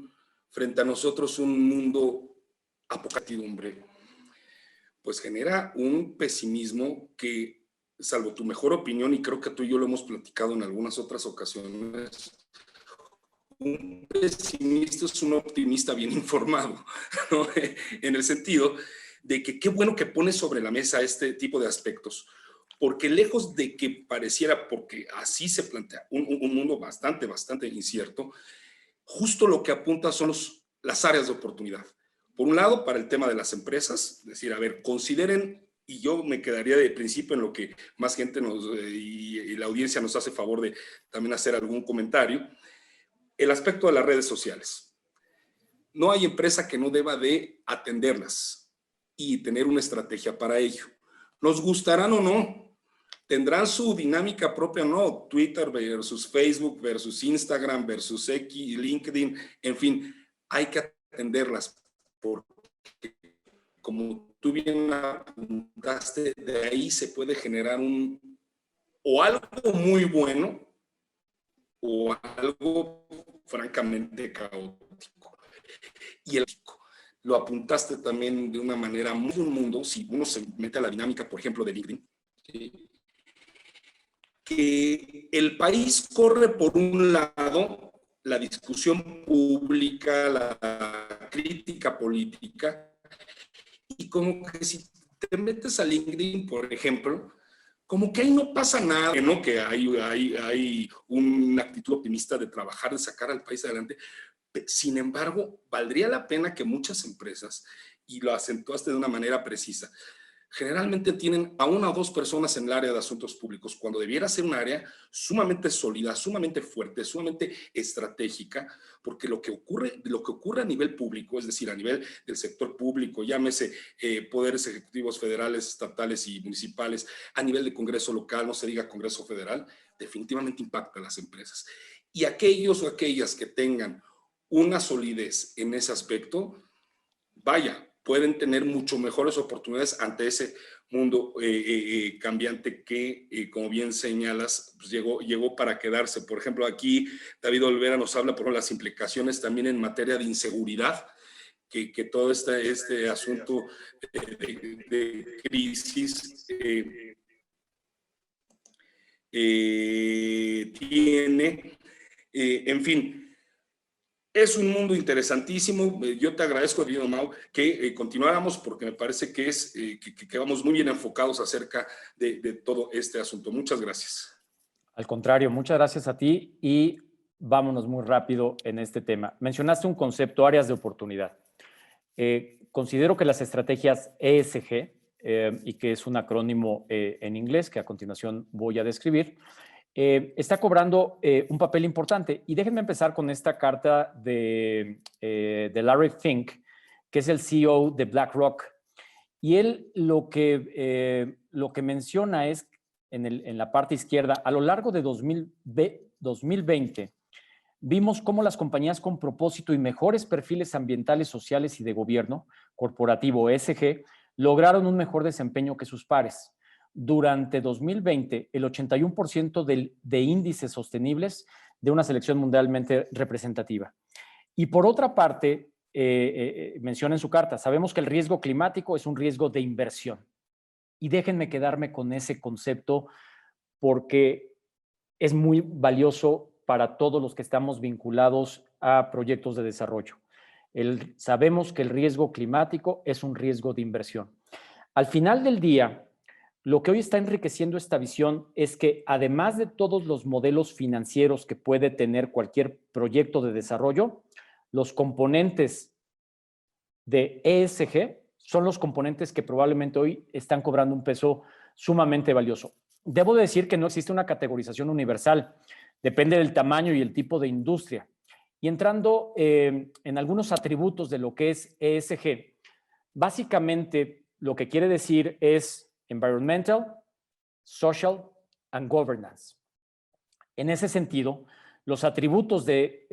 frente a nosotros un mundo apocalíptico, pues genera un pesimismo que, salvo tu mejor opinión, y creo que tú y yo lo hemos platicado en algunas otras ocasiones, un pesimista es un optimista bien informado, ¿no? En el sentido de que qué bueno que pones sobre la mesa este tipo de aspectos, porque lejos de que pareciera, porque así se plantea, un mundo bastante incierto, justo lo que apunta son las áreas de oportunidad. Por un lado, para el tema de las empresas, es decir, a ver, consideren, y yo me quedaría de principio en lo que más gente y la audiencia nos hace favor de también hacer algún comentario, el aspecto de las redes sociales. No hay empresa que no deba de atenderlas y tener una estrategia para ello. Nos gustarán o no, tendrán su dinámica propia o no, Twitter versus Facebook versus Instagram versus X, LinkedIn, en fin, hay que atenderlas porque, como tú bien apuntaste, de ahí se puede generar o algo muy bueno o algo francamente caótico. Y lo apuntaste también de una manera muy un mundo, si uno se mete a la dinámica, por ejemplo, de LinkedIn, que el país corre por un lado la discusión pública, la crítica política, y como que si te metes a LinkedIn, por ejemplo, como que ahí no pasa nada, ¿no? Que hay una actitud optimista de trabajar, de sacar al país adelante. Sin embargo, valdría la pena que muchas empresas, y lo acentuaste de una manera precisa, generalmente tienen a una o dos personas en el área de asuntos públicos, cuando debiera ser un área sumamente sólida, sumamente fuerte, sumamente estratégica, porque lo que ocurre a nivel público, es decir, a nivel del sector público, llámese poderes ejecutivos federales, estatales y municipales, a nivel de Congreso local, no se diga Congreso federal, definitivamente impacta a las empresas. Y aquellos o aquellas que tengan una solidez en ese aspecto, vaya, pueden tener mucho mejores oportunidades ante ese mundo cambiante que, como bien señalas, pues llegó para quedarse. Por ejemplo, aquí David Olvera nos habla por las implicaciones también en materia de inseguridad, que todo este asunto de crisis tiene. En fin, es un mundo interesantísimo. Yo te agradezco, querido Mau, que continuáramos, porque me parece que que vamos muy bien enfocados acerca de todo este asunto. Muchas gracias. Al contrario, muchas gracias a ti y vámonos muy rápido en este tema. Mencionaste un concepto, áreas de oportunidad. Considero que las estrategias ESG, y que es un acrónimo en inglés que a continuación voy a describir, está cobrando un papel importante. Y déjenme empezar con esta carta de Larry Fink, que es el CEO de BlackRock. Y él lo que menciona es, en la parte izquierda, a lo largo de 2020, vimos cómo las compañías con propósito y mejores perfiles ambientales, sociales y de gobierno corporativo ESG lograron un mejor desempeño que sus pares. Durante 2020, el 81% de índices sostenibles de una selección mundialmente representativa. Y por otra parte, menciona en su carta, sabemos que el riesgo climático es un riesgo de inversión. Y déjenme quedarme con ese concepto porque es muy valioso para todos los que estamos vinculados a proyectos de desarrollo. Sabemos que el riesgo climático es un riesgo de inversión. Al final del día, lo que hoy está enriqueciendo esta visión es que además de todos los modelos financieros que puede tener cualquier proyecto de desarrollo, los componentes de ESG son los componentes que probablemente hoy están cobrando un peso sumamente valioso. Debo decir que no existe una categorización universal, depende del tamaño y el tipo de industria. Y entrando en algunos atributos de lo que es ESG, básicamente lo que quiere decir es Environmental, Social and Governance. En ese sentido, los atributos de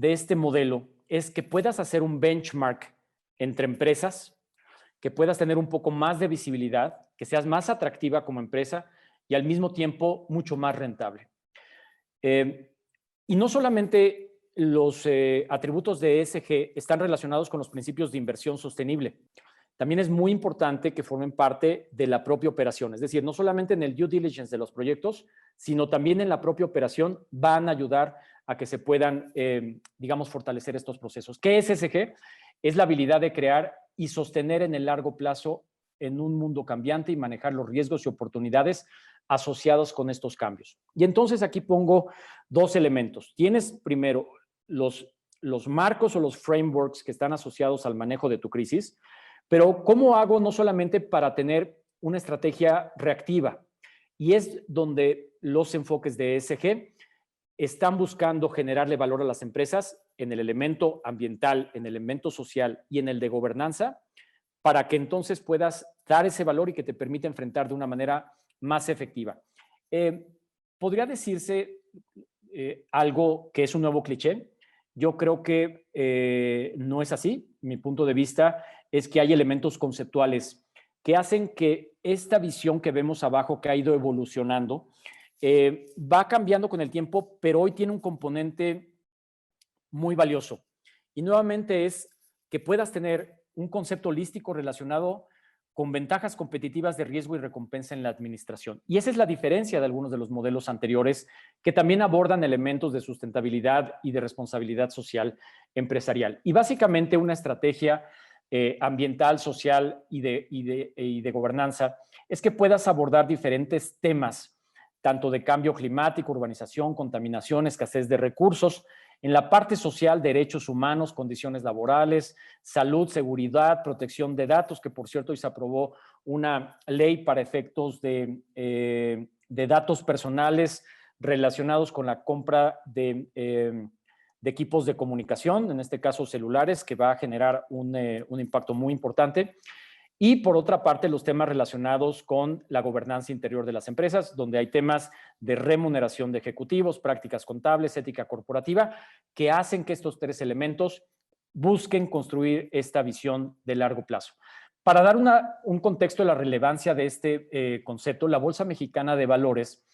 este modelo es que puedas hacer un benchmark entre empresas, que puedas tener un poco más de visibilidad, que seas más atractiva como empresa y al mismo tiempo mucho más rentable. Y no solamente los atributos de ESG están relacionados con los principios de inversión sostenible. También es muy importante que formen parte de la propia operación. Es decir, no solamente en el due diligence de los proyectos, sino también en la propia operación van a ayudar a que se puedan, digamos, fortalecer estos procesos. ¿Qué es ESG? Es la habilidad de crear y sostener en el largo plazo en un mundo cambiante y manejar los riesgos y oportunidades asociados con estos cambios. Y entonces aquí pongo dos elementos. Tienes primero los marcos o los frameworks que están asociados al manejo de tu crisis, pero ¿cómo hago no solamente para tener una estrategia reactiva? Y es donde los enfoques de ESG están buscando generarle valor a las empresas en el elemento ambiental, en el elemento social y en el de gobernanza, para que entonces puedas dar ese valor y que te permita enfrentar de una manera más efectiva. Podría decirse algo que es un nuevo cliché. Yo creo que no es así. Mi punto de vista es que hay elementos conceptuales que hacen que esta visión que vemos abajo, que ha ido evolucionando, va cambiando con el tiempo, pero hoy tiene un componente muy valioso. Y nuevamente es que puedas tener un concepto holístico relacionado con ventajas competitivas de riesgo y recompensa en la administración. Y esa es la diferencia de algunos de los modelos anteriores que también abordan elementos de sustentabilidad y de responsabilidad social empresarial. Y básicamente una estrategia ambiental, social y de gobernanza es que puedas abordar diferentes temas, tanto de cambio climático, urbanización, contaminación, escasez de recursos. En la parte social, derechos humanos, condiciones laborales, salud, seguridad, protección de datos, que por cierto hoy se aprobó una ley para efectos de datos personales relacionados con la compra de equipos de comunicación, en este caso celulares, que va a generar un impacto muy importante. Y por otra parte, los temas relacionados con la gobernanza interior de las empresas, donde hay temas de remuneración de ejecutivos, prácticas contables, ética corporativa, que hacen que estos tres elementos busquen construir esta visión de largo plazo. Para dar un contexto de la relevancia de este concepto, la Bolsa Mexicana de Valores,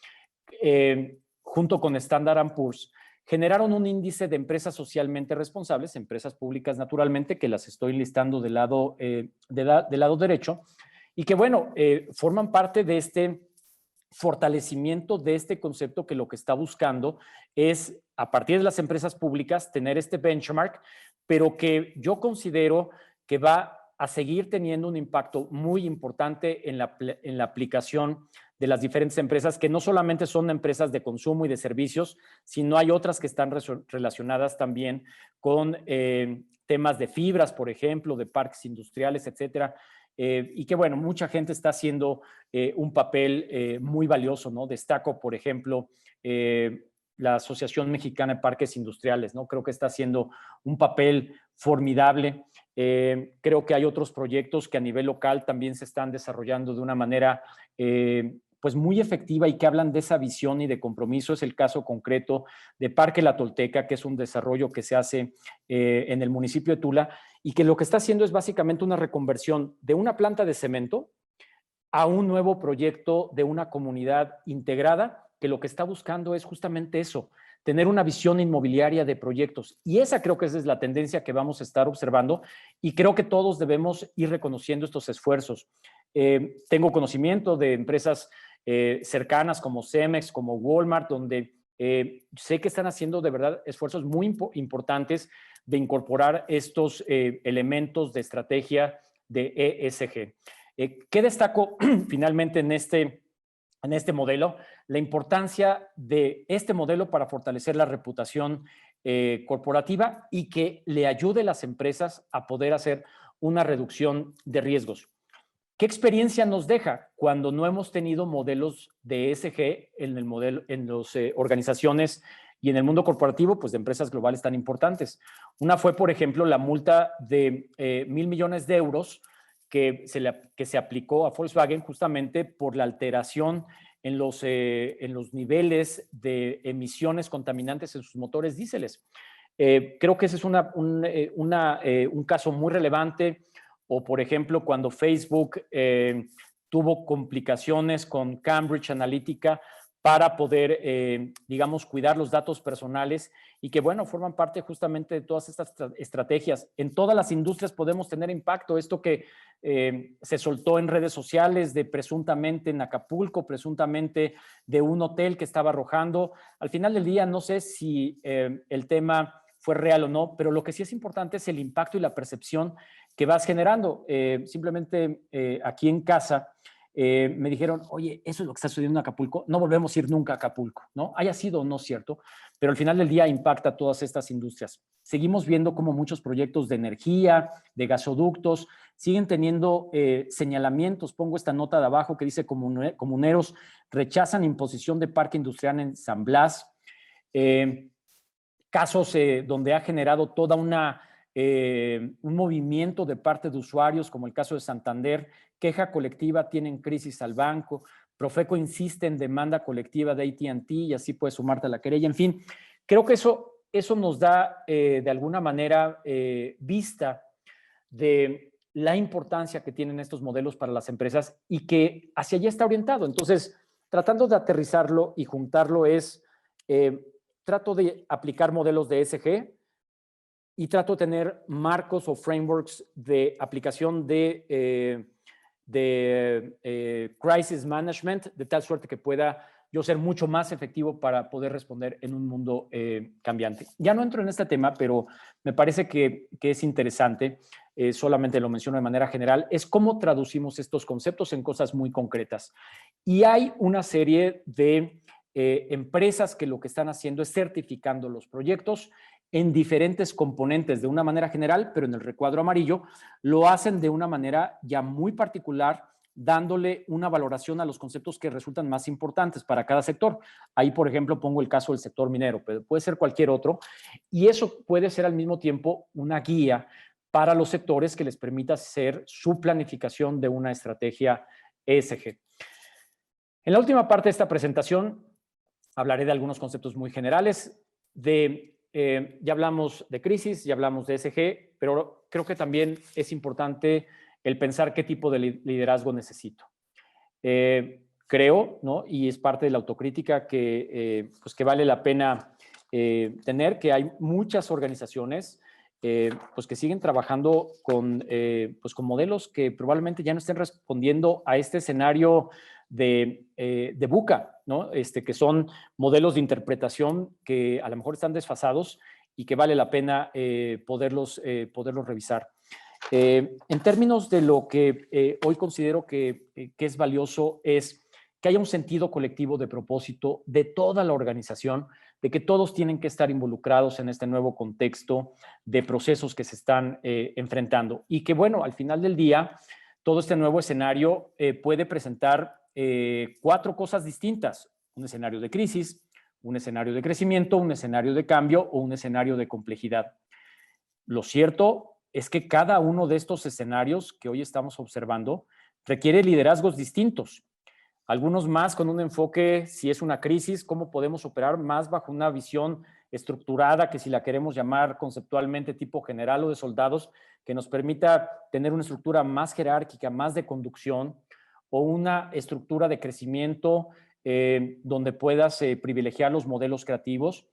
junto con Standard & Poor's, generaron un índice de empresas socialmente responsables, empresas públicas naturalmente, que las estoy listando del lado derecho, y que, bueno, forman parte de este fortalecimiento de este concepto que lo que está buscando es, a partir de las empresas públicas, tener este benchmark, pero que yo considero que va a seguir teniendo un impacto muy importante en la aplicación de las diferentes empresas, que no solamente son empresas de consumo y de servicios, sino hay otras que están relacionadas también con temas de fibras, por ejemplo, de parques industriales, etcétera, y que, bueno, mucha gente está haciendo un papel muy valioso, ¿no? Destaco, por ejemplo, la Asociación Mexicana de Parques Industriales, ¿no? Creo que está haciendo un papel formidable. Creo que hay otros proyectos que a nivel local también se están desarrollando de una manera pues muy efectiva y que hablan de esa visión y de compromiso. Es el caso concreto de Parque La Tolteca, que es un desarrollo que se hace en el municipio de Tula y que lo que está haciendo es básicamente una reconversión de una planta de cemento a un nuevo proyecto de una comunidad integrada, que lo que está buscando es justamente eso, tener una visión inmobiliaria de proyectos. Y esa creo que esa es la tendencia que vamos a estar observando y creo que todos debemos ir reconociendo estos esfuerzos. Tengo conocimiento de empresas cercanas como Cemex, como Walmart, donde Sé que están haciendo de verdad esfuerzos muy importantes de incorporar estos elementos de estrategia de ESG. ¿Qué destaco finalmente en este modelo? La importancia de este modelo para fortalecer la reputación corporativa y que le ayude a las empresas a poder hacer una reducción de riesgos. ¿Qué experiencia nos deja cuando no hemos tenido modelos de ESG en las organizaciones y en el mundo corporativo, pues de empresas globales tan importantes? Una fue, por ejemplo, la multa de 1,000 millones de euros que se aplicó a Volkswagen justamente por la alteración en los niveles de emisiones contaminantes en sus motores diéseles. Creo que ese es un caso muy relevante. O, por ejemplo, cuando Facebook tuvo complicaciones con Cambridge Analytica para poder, digamos, cuidar los datos personales y que, bueno, forman parte justamente de todas estas estrategias. En todas las industrias podemos tener impacto. Esto que se soltó en redes sociales de presuntamente en Acapulco, presuntamente de un hotel que estaba arrojando. Al final del día, no sé si el tema fue real o no, pero lo que sí es importante es el impacto y la percepción que vas generando. Simplemente aquí en casa me dijeron, oye, eso es lo que está sucediendo en Acapulco, no volvemos a ir nunca a Acapulco, ¿no? Haya sido o no cierto, pero al final del día impacta a todas estas industrias. Seguimos viendo cómo muchos proyectos de energía, de gasoductos, siguen teniendo señalamientos. Pongo esta nota de abajo que dice comuneros rechazan imposición de parque industrial en San Blas. Casos donde ha generado toda un movimiento de parte de usuarios, como el caso de Santander, queja colectiva, tienen crisis al banco, Profeco insiste en demanda colectiva de AT&T y así puedes sumarte a la querella. En fin, creo que eso nos da de alguna manera vista de la importancia que tienen estos modelos para las empresas y que hacia allá está orientado. Entonces, tratando de aterrizarlo y juntarlo trato de aplicar modelos de ESG y trato de tener marcos o frameworks de aplicación de crisis management, de tal suerte que pueda yo ser mucho más efectivo para poder responder en un mundo cambiante. Ya no entro en este tema, pero me parece que es interesante, solamente lo menciono de manera general, es cómo traducimos estos conceptos en cosas muy concretas. Y hay una serie de empresas que lo que están haciendo es certificando los proyectos en diferentes componentes de una manera general, pero en el recuadro amarillo lo hacen de una manera ya muy particular, dándole una valoración a los conceptos que resultan más importantes para cada sector. Ahí, por ejemplo, pongo el caso del sector minero, pero puede ser cualquier otro, y eso puede ser al mismo tiempo una guía para los sectores que les permita hacer su planificación de una estrategia ESG. En la última parte de esta presentación hablaré de algunos conceptos muy generales. Ya hablamos de crisis, ya hablamos de ESG, pero creo que también es importante el pensar qué tipo de liderazgo necesito. Creo, ¿no? Y es parte de la autocrítica que vale la pena tener, que hay muchas organizaciones pues que siguen trabajando con modelos que probablemente ya no estén respondiendo a este escenario de VUCA, ¿no? Que son modelos de interpretación que a lo mejor están desfasados y que vale la pena poderlos revisar. En términos de lo que hoy considero que es valioso es que haya un sentido colectivo de propósito de toda la organización, de que todos tienen que estar involucrados en este nuevo contexto de procesos que se están enfrentando y que, bueno, al final del día, todo este nuevo escenario puede presentar 4 cosas distintas: un escenario de crisis, un escenario de crecimiento, un escenario de cambio o un escenario de complejidad. Lo cierto es que cada uno de estos escenarios que hoy estamos observando requiere liderazgos distintos. Algunos más con un enfoque, si es una crisis, cómo podemos operar más bajo una visión estructurada, que si la queremos llamar conceptualmente tipo general o de soldados, que nos permita tener una estructura más jerárquica, más de conducción, o una estructura de crecimiento donde puedas privilegiar los modelos creativos,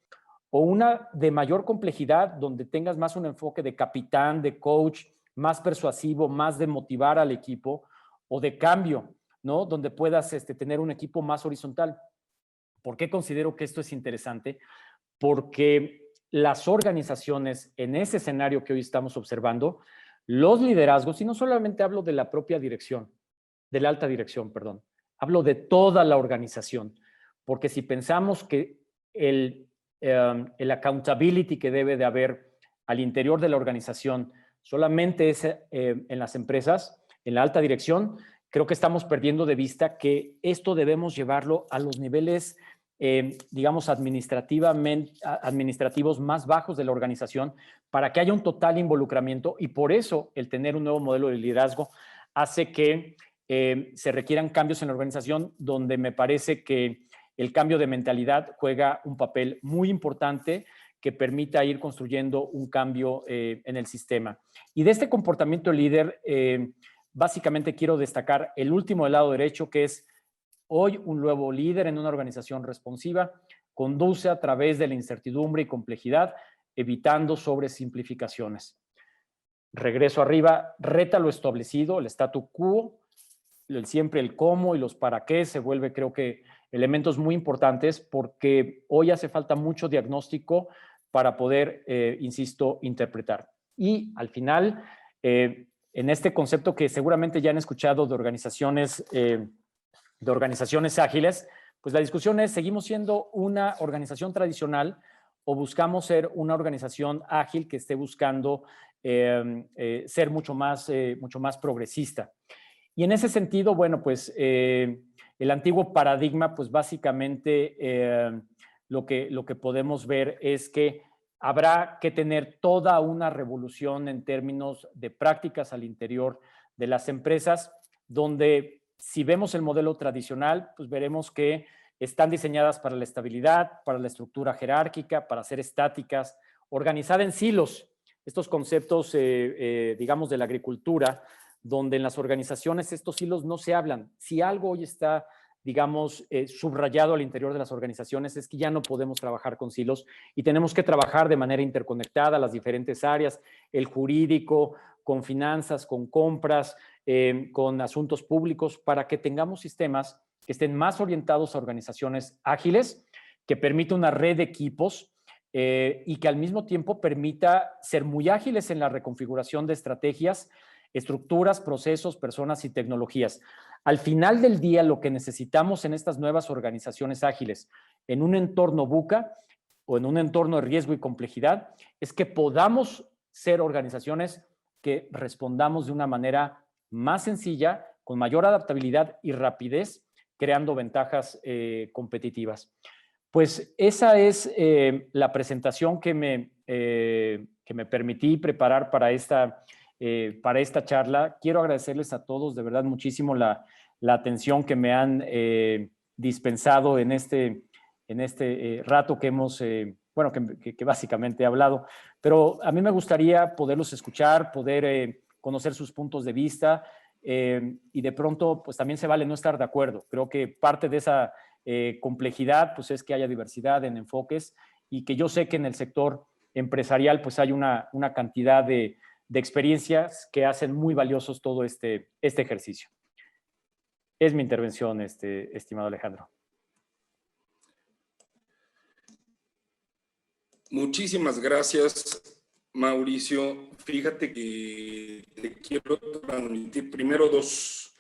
o una de mayor complejidad donde tengas más un enfoque de capitán, de coach, más persuasivo, más de motivar al equipo, o de cambio, ¿no? Donde puedas tener un equipo más horizontal. ¿Por qué considero que esto es interesante? Porque las organizaciones en ese escenario que hoy estamos observando, los liderazgos, y no solamente hablo de la propia dirección, de la alta dirección, perdón, hablo de toda la organización, porque si pensamos que el accountability que debe de haber al interior de la organización solamente es en las empresas, en la alta dirección, creo que estamos perdiendo de vista que esto debemos llevarlo a los niveles, digamos, administrativos más bajos de la organización para que haya un total involucramiento, y por eso el tener un nuevo modelo de liderazgo hace que se requieran cambios en la organización, donde me parece que el cambio de mentalidad juega un papel muy importante que permita ir construyendo un cambio en el sistema. Y de este comportamiento líder, básicamente quiero destacar el último del lado derecho, que es: hoy un nuevo líder en una organización responsiva conduce a través de la incertidumbre y complejidad, evitando sobresimplificaciones. Regreso arriba, reta lo establecido, el statu quo, siempre el cómo y los para qué se vuelve, creo que, elementos muy importantes, porque hoy hace falta mucho diagnóstico para poder, insisto, interpretar. Y al final, en este concepto que seguramente ya han escuchado de organizaciones ágiles, pues la discusión es: ¿seguimos siendo una organización tradicional o buscamos ser una organización ágil que esté buscando ser mucho más progresista? Y en ese sentido, bueno, pues el antiguo paradigma, pues básicamente lo que podemos ver es que habrá que tener toda una revolución en términos de prácticas al interior de las empresas, donde, si vemos el modelo tradicional, pues veremos que están diseñadas para la estabilidad, para la estructura jerárquica, para ser estáticas, organizadas en silos. Estos conceptos, digamos, de la agricultura, donde en las organizaciones estos hilos no se hablan. Si algo hoy está, digamos, subrayado al interior de las organizaciones, es que ya no podemos trabajar con silos y tenemos que trabajar de manera interconectada las diferentes áreas, el jurídico, con finanzas, con compras, con asuntos públicos, para que tengamos sistemas que estén más orientados a organizaciones ágiles, que permita una red de equipos y que al mismo tiempo permita ser muy ágiles en la reconfiguración de estrategias, estructuras, procesos, personas y tecnologías. Al final del día, lo que necesitamos en estas nuevas organizaciones ágiles, en un entorno VUCA o en un entorno de riesgo y complejidad, es que podamos ser organizaciones que respondamos de una manera más sencilla, con mayor adaptabilidad y rapidez, creando ventajas competitivas. Pues esa es la presentación que me permití preparar para esta charla. Quiero agradecerles a todos de verdad muchísimo la atención que me han dispensado en este rato que hemos, bueno, que básicamente he hablado. Pero a mí me gustaría poderlos escuchar, poder conocer sus puntos de vista y de pronto, pues también se vale no estar de acuerdo. Creo que parte de esa complejidad, pues es que haya diversidad en enfoques, y que yo sé que en el sector empresarial, pues hay una cantidad de experiencias que hacen muy valiosos todo este ejercicio. Es mi intervención, estimado Alejandro. Muchísimas gracias, Mauricio. Fíjate que te quiero transmitir primero los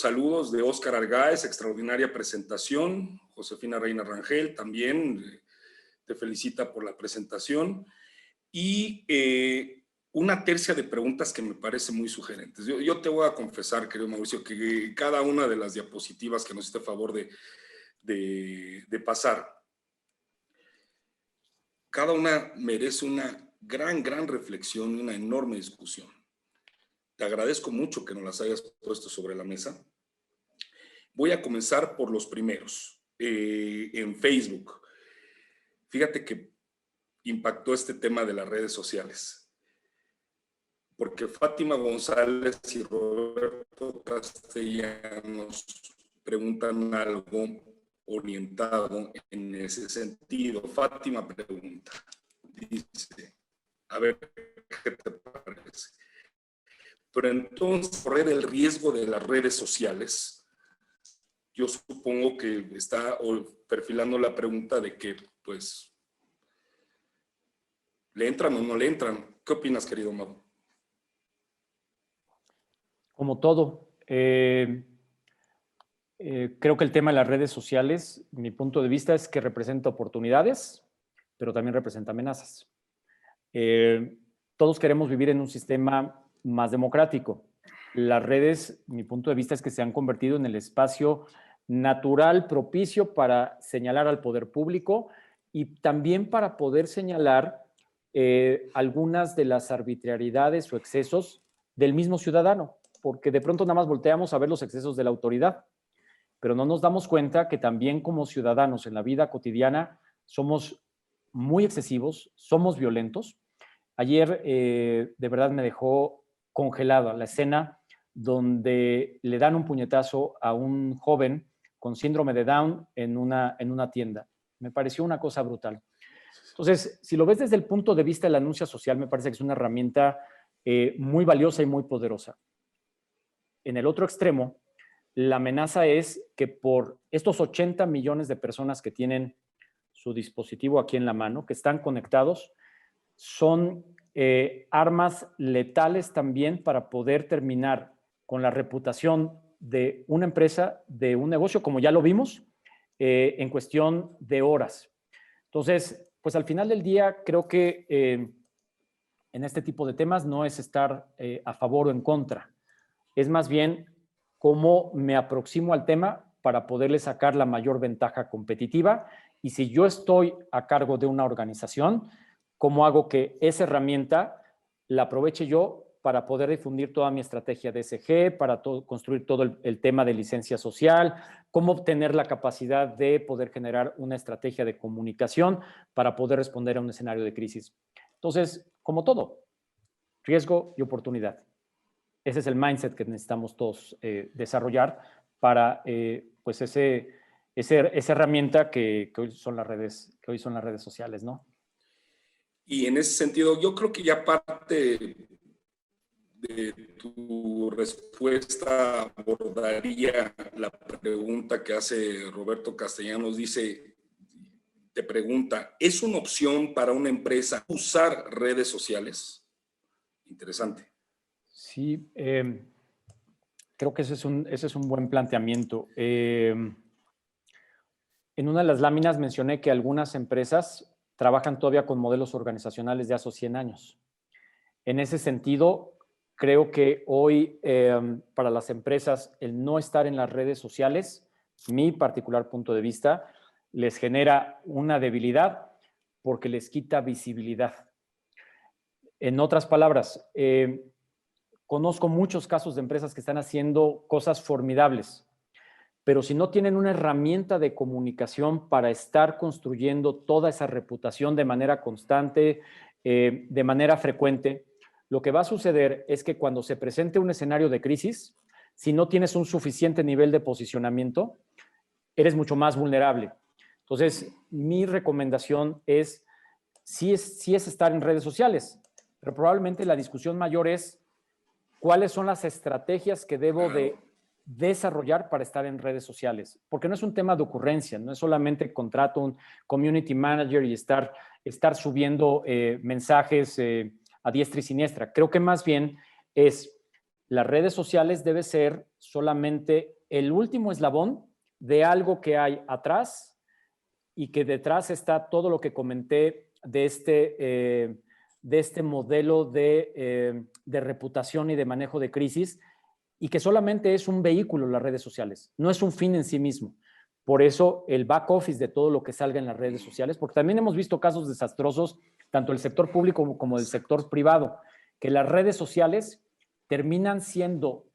saludos de Óscar Argáez, extraordinaria presentación. Josefina Reina Rangel también te felicita por la presentación. Y una tercia de preguntas que me parecen muy sugerentes. Yo te voy a confesar, querido Mauricio, que cada una de las diapositivas que nos hiciste favor de pasar, cada una merece una gran reflexión y una enorme discusión. Te agradezco mucho que nos las hayas puesto sobre la mesa. Voy a comenzar por los primeros. En Facebook, fíjate que impactó este tema de las redes sociales, porque Fátima González y Roberto Castellanos preguntan algo orientado en ese sentido. Fátima pregunta, dice, a ver, ¿qué te parece? Pero entonces, correr el riesgo de las redes sociales, yo supongo que está perfilando la pregunta de que, pues, ¿le entran o no le entran? ¿Qué opinas, querido Mago? Como todo, creo que el tema de las redes sociales, mi punto de vista es que representa oportunidades, pero también representa amenazas. Todos queremos vivir en un sistema más democrático. Las redes, mi punto de vista es que se han convertido en el espacio natural propicio para señalar al poder público y también para poder señalar algunas de las arbitrariedades o excesos del mismo ciudadano, porque de pronto nada más volteamos a ver los excesos de la autoridad, pero no nos damos cuenta que también como ciudadanos en la vida cotidiana somos muy excesivos, somos violentos. Ayer de verdad me dejó congelada la escena donde le dan un puñetazo a un joven con síndrome de Down en una tienda. Me pareció una cosa brutal. Entonces, si lo ves desde el punto de vista de la anuncia social, me parece que es una herramienta muy valiosa y muy poderosa. En el otro extremo, la amenaza es que por estos 80 millones de personas que tienen su dispositivo aquí en la mano, que están conectados, son armas letales también para poder terminar con la reputación de una empresa, de un negocio, como ya lo vimos, en cuestión de horas. Entonces, pues al final del día, creo que en este tipo de temas no es estar a favor o en contra. Es más bien cómo me aproximo al tema para poderle sacar la mayor ventaja competitiva. Y si yo estoy a cargo de una organización, cómo hago que esa herramienta la aproveche yo para poder difundir toda mi estrategia de ESG, para construir todo el tema de licencia social, cómo obtener la capacidad de poder generar una estrategia de comunicación para poder responder a un escenario de crisis. Entonces, como todo, riesgo y oportunidad. Ese es el mindset que necesitamos todos desarrollar para pues esa herramienta que hoy son las redes sociales, ¿no? Y en ese sentido, yo creo que ya parte de tu respuesta abordaría la pregunta que hace Roberto Castellanos. Te pregunta, ¿es una opción para una empresa usar redes sociales? Interesante. Sí, creo que ese es un buen planteamiento. En una de las láminas mencioné que algunas empresas trabajan todavía con modelos organizacionales de hace 100 años. En ese sentido, creo que hoy para las empresas el no estar en las redes sociales, mi particular punto de vista, les genera una debilidad porque les quita visibilidad. En otras palabras, conozco muchos casos de empresas que están haciendo cosas formidables, pero si no tienen una herramienta de comunicación para estar construyendo toda esa reputación de manera constante, de manera frecuente, lo que va a suceder es que cuando se presente un escenario de crisis, si no tienes un suficiente nivel de posicionamiento, eres mucho más vulnerable. Entonces, mi recomendación es, sí es estar en redes sociales, pero probablemente la discusión mayor es cuáles son las estrategias que debo de desarrollar para estar en redes sociales, porque no es un tema de ocurrencia, no es solamente contrato un community manager y estar subiendo mensajes a diestra y siniestra. Creo que más bien las redes sociales debe ser solamente el último eslabón de algo que hay atrás y que detrás está todo lo que comenté de este modelo de reputación y de manejo de crisis, y que solamente es un vehículo las redes sociales, no es un fin en sí mismo. Por eso el back office de todo lo que salga en las redes sociales, porque también hemos visto casos desastrosos, tanto del sector público como del sector privado, que las redes sociales terminan siendo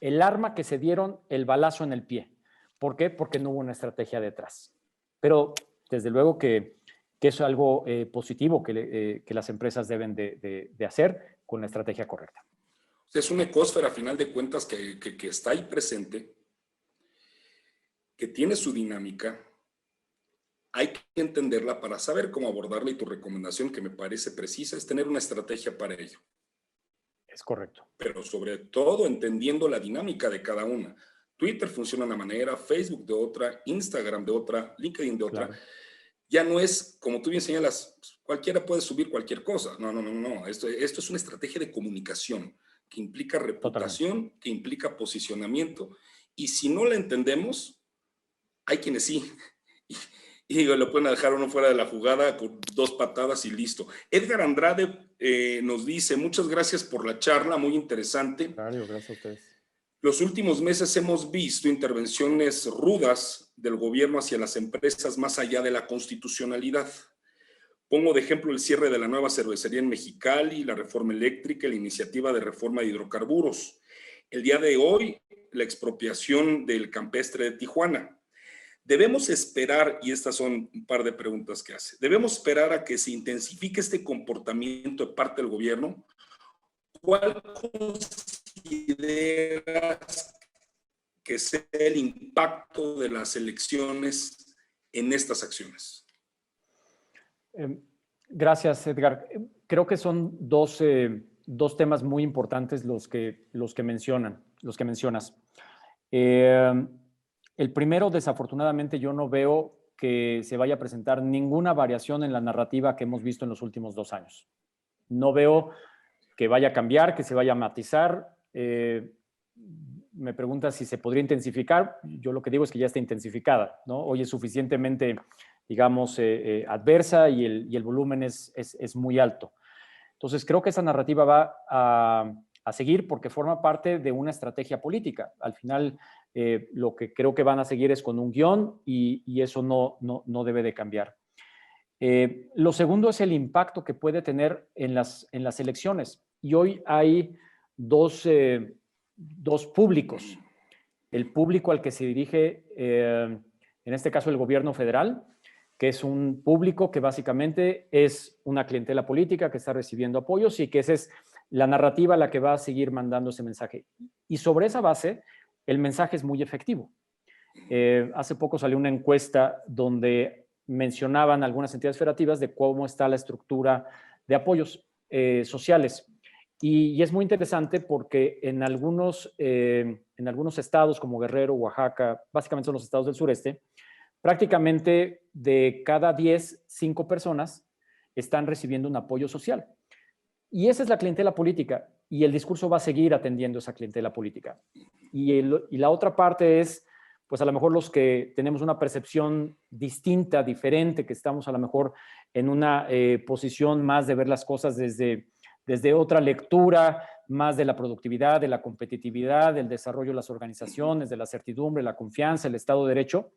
el arma que se dieron el balazo en el pie. ¿Por qué? Porque no hubo una estrategia detrás. Pero desde luego que es algo positivo que las empresas deben de hacer con la estrategia correcta. Es una ecósfera, a final de cuentas, que está ahí presente, que tiene su dinámica. Hay que entenderla para saber cómo abordarla, y tu recomendación, que me parece precisa, es tener una estrategia para ello. Es correcto. Pero sobre todo entendiendo la dinámica de cada una. Twitter funciona de una manera, Facebook de otra, Instagram de otra, LinkedIn de otra. Claro. Ya no es, como tú bien señalas, cualquiera puede subir cualquier cosa. No. Esto es una estrategia de comunicación que implica reputación, Totalmente. que implica posicionamiento. Y si no la entendemos, hay quienes sí. Y lo pueden dejar uno fuera de la jugada con 2 patadas y listo. Edgar Andrade nos dice, muchas gracias por la charla, muy interesante. Claro, gracias a ustedes. Los últimos meses hemos visto intervenciones rudas del gobierno hacia las empresas más allá de la constitucionalidad. Pongo de ejemplo el cierre de la nueva cervecería en Mexicali, la reforma eléctrica, la iniciativa de reforma de hidrocarburos. El día de hoy, la expropiación del campestre de Tijuana. Debemos esperar, y estas son un par de preguntas que hace, debemos esperar a que se intensifique este comportamiento de parte del gobierno. ¿Cuál consideras que sea el impacto de las elecciones en estas acciones? Gracias, Edgar. Creo que son dos temas muy importantes los que mencionas. El primero, desafortunadamente, yo no veo que se vaya a presentar ninguna variación en la narrativa que hemos visto en los últimos 2 años. No veo que vaya a cambiar, que se vaya a matizar. Me preguntas si se podría intensificar. Yo lo que digo es que ya está intensificada, ¿no? Hoy es suficientemente, digamos, adversa y el volumen es muy alto. Entonces, creo que esa narrativa va a seguir porque forma parte de una estrategia política. Al final, lo que creo que van a seguir es con un guión y eso no debe de cambiar. Lo segundo es el impacto que puede tener en las elecciones. Y hoy hay dos públicos. El público al que se dirige, en este caso, el gobierno federal, que es un público que básicamente es una clientela política que está recibiendo apoyos y que esa es la narrativa a la que va a seguir mandando ese mensaje. Y sobre esa base, el mensaje es muy efectivo. Hace poco salió una encuesta donde mencionaban algunas entidades federativas de cómo está la estructura de apoyos sociales. Y es muy interesante porque en algunos estados como Guerrero, Oaxaca, básicamente son los estados del sureste, prácticamente de cada 10, 5 personas están recibiendo un apoyo social. Y esa es la clientela política y el discurso va a seguir atendiendo esa clientela política. Y la otra parte es, pues a lo mejor los que tenemos una percepción distinta, diferente, que estamos a lo mejor en una posición más de ver las cosas desde otra lectura, más de la productividad, de la competitividad, del desarrollo de las organizaciones, de la certidumbre, la confianza, el Estado de Derecho,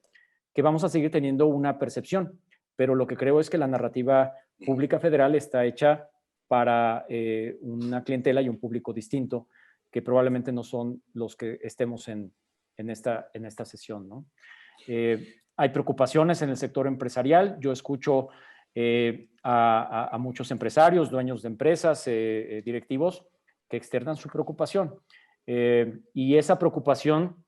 que vamos a seguir teniendo una percepción. Pero lo que creo es que la narrativa pública federal está hecha para una clientela y un público distinto, que probablemente no son los que estemos en esta sesión, ¿no? Hay preocupaciones en el sector empresarial. Yo escucho a muchos empresarios, dueños de empresas, directivos, que externan su preocupación. Y esa preocupación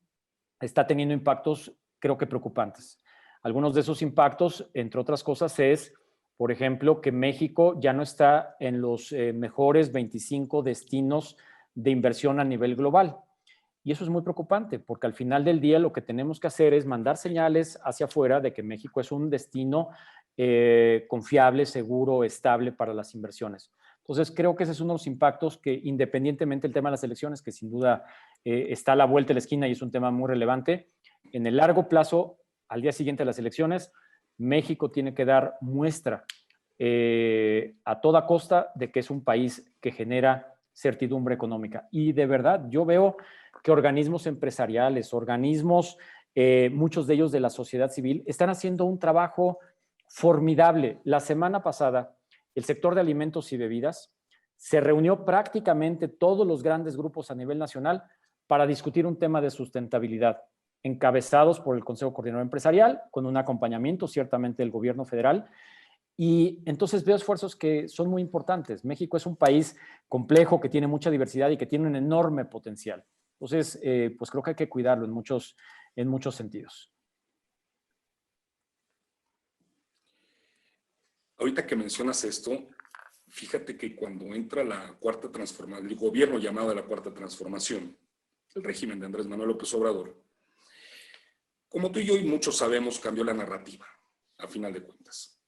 está teniendo impactos, creo que preocupantes. Algunos de esos impactos, entre otras cosas, es, por ejemplo, que México ya no está en los mejores 25 destinos de inversión a nivel global. Y eso es muy preocupante, porque al final del día lo que tenemos que hacer es mandar señales hacia afuera de que México es un destino confiable, seguro, estable para las inversiones. Entonces, creo que ese es uno de los impactos que, independientemente del tema de las elecciones, que sin duda está a la vuelta de la esquina y es un tema muy relevante, en el largo plazo, al día siguiente de las elecciones, México tiene que dar muestra a toda costa de que es un país que genera certidumbre económica. Y de verdad, yo veo que organismos empresariales, organismos, muchos de ellos de la sociedad civil, están haciendo un trabajo formidable. La semana pasada, el sector de alimentos y bebidas se reunió prácticamente todos los grandes grupos a nivel nacional para discutir un tema de sustentabilidad, encabezados por el Consejo Coordinador Empresarial, con un acompañamiento ciertamente del gobierno federal. Y entonces veo esfuerzos que son muy importantes. México es un país complejo, que tiene mucha diversidad y que tiene un enorme potencial. Entonces, pues creo que hay que cuidarlo en muchos sentidos. Ahorita que mencionas esto, fíjate que cuando entra la cuarta transformación, el gobierno llamado a la cuarta transformación, el régimen de Andrés Manuel López Obrador, como tú y yo y muchos sabemos, cambió la narrativa, a final de cuentas.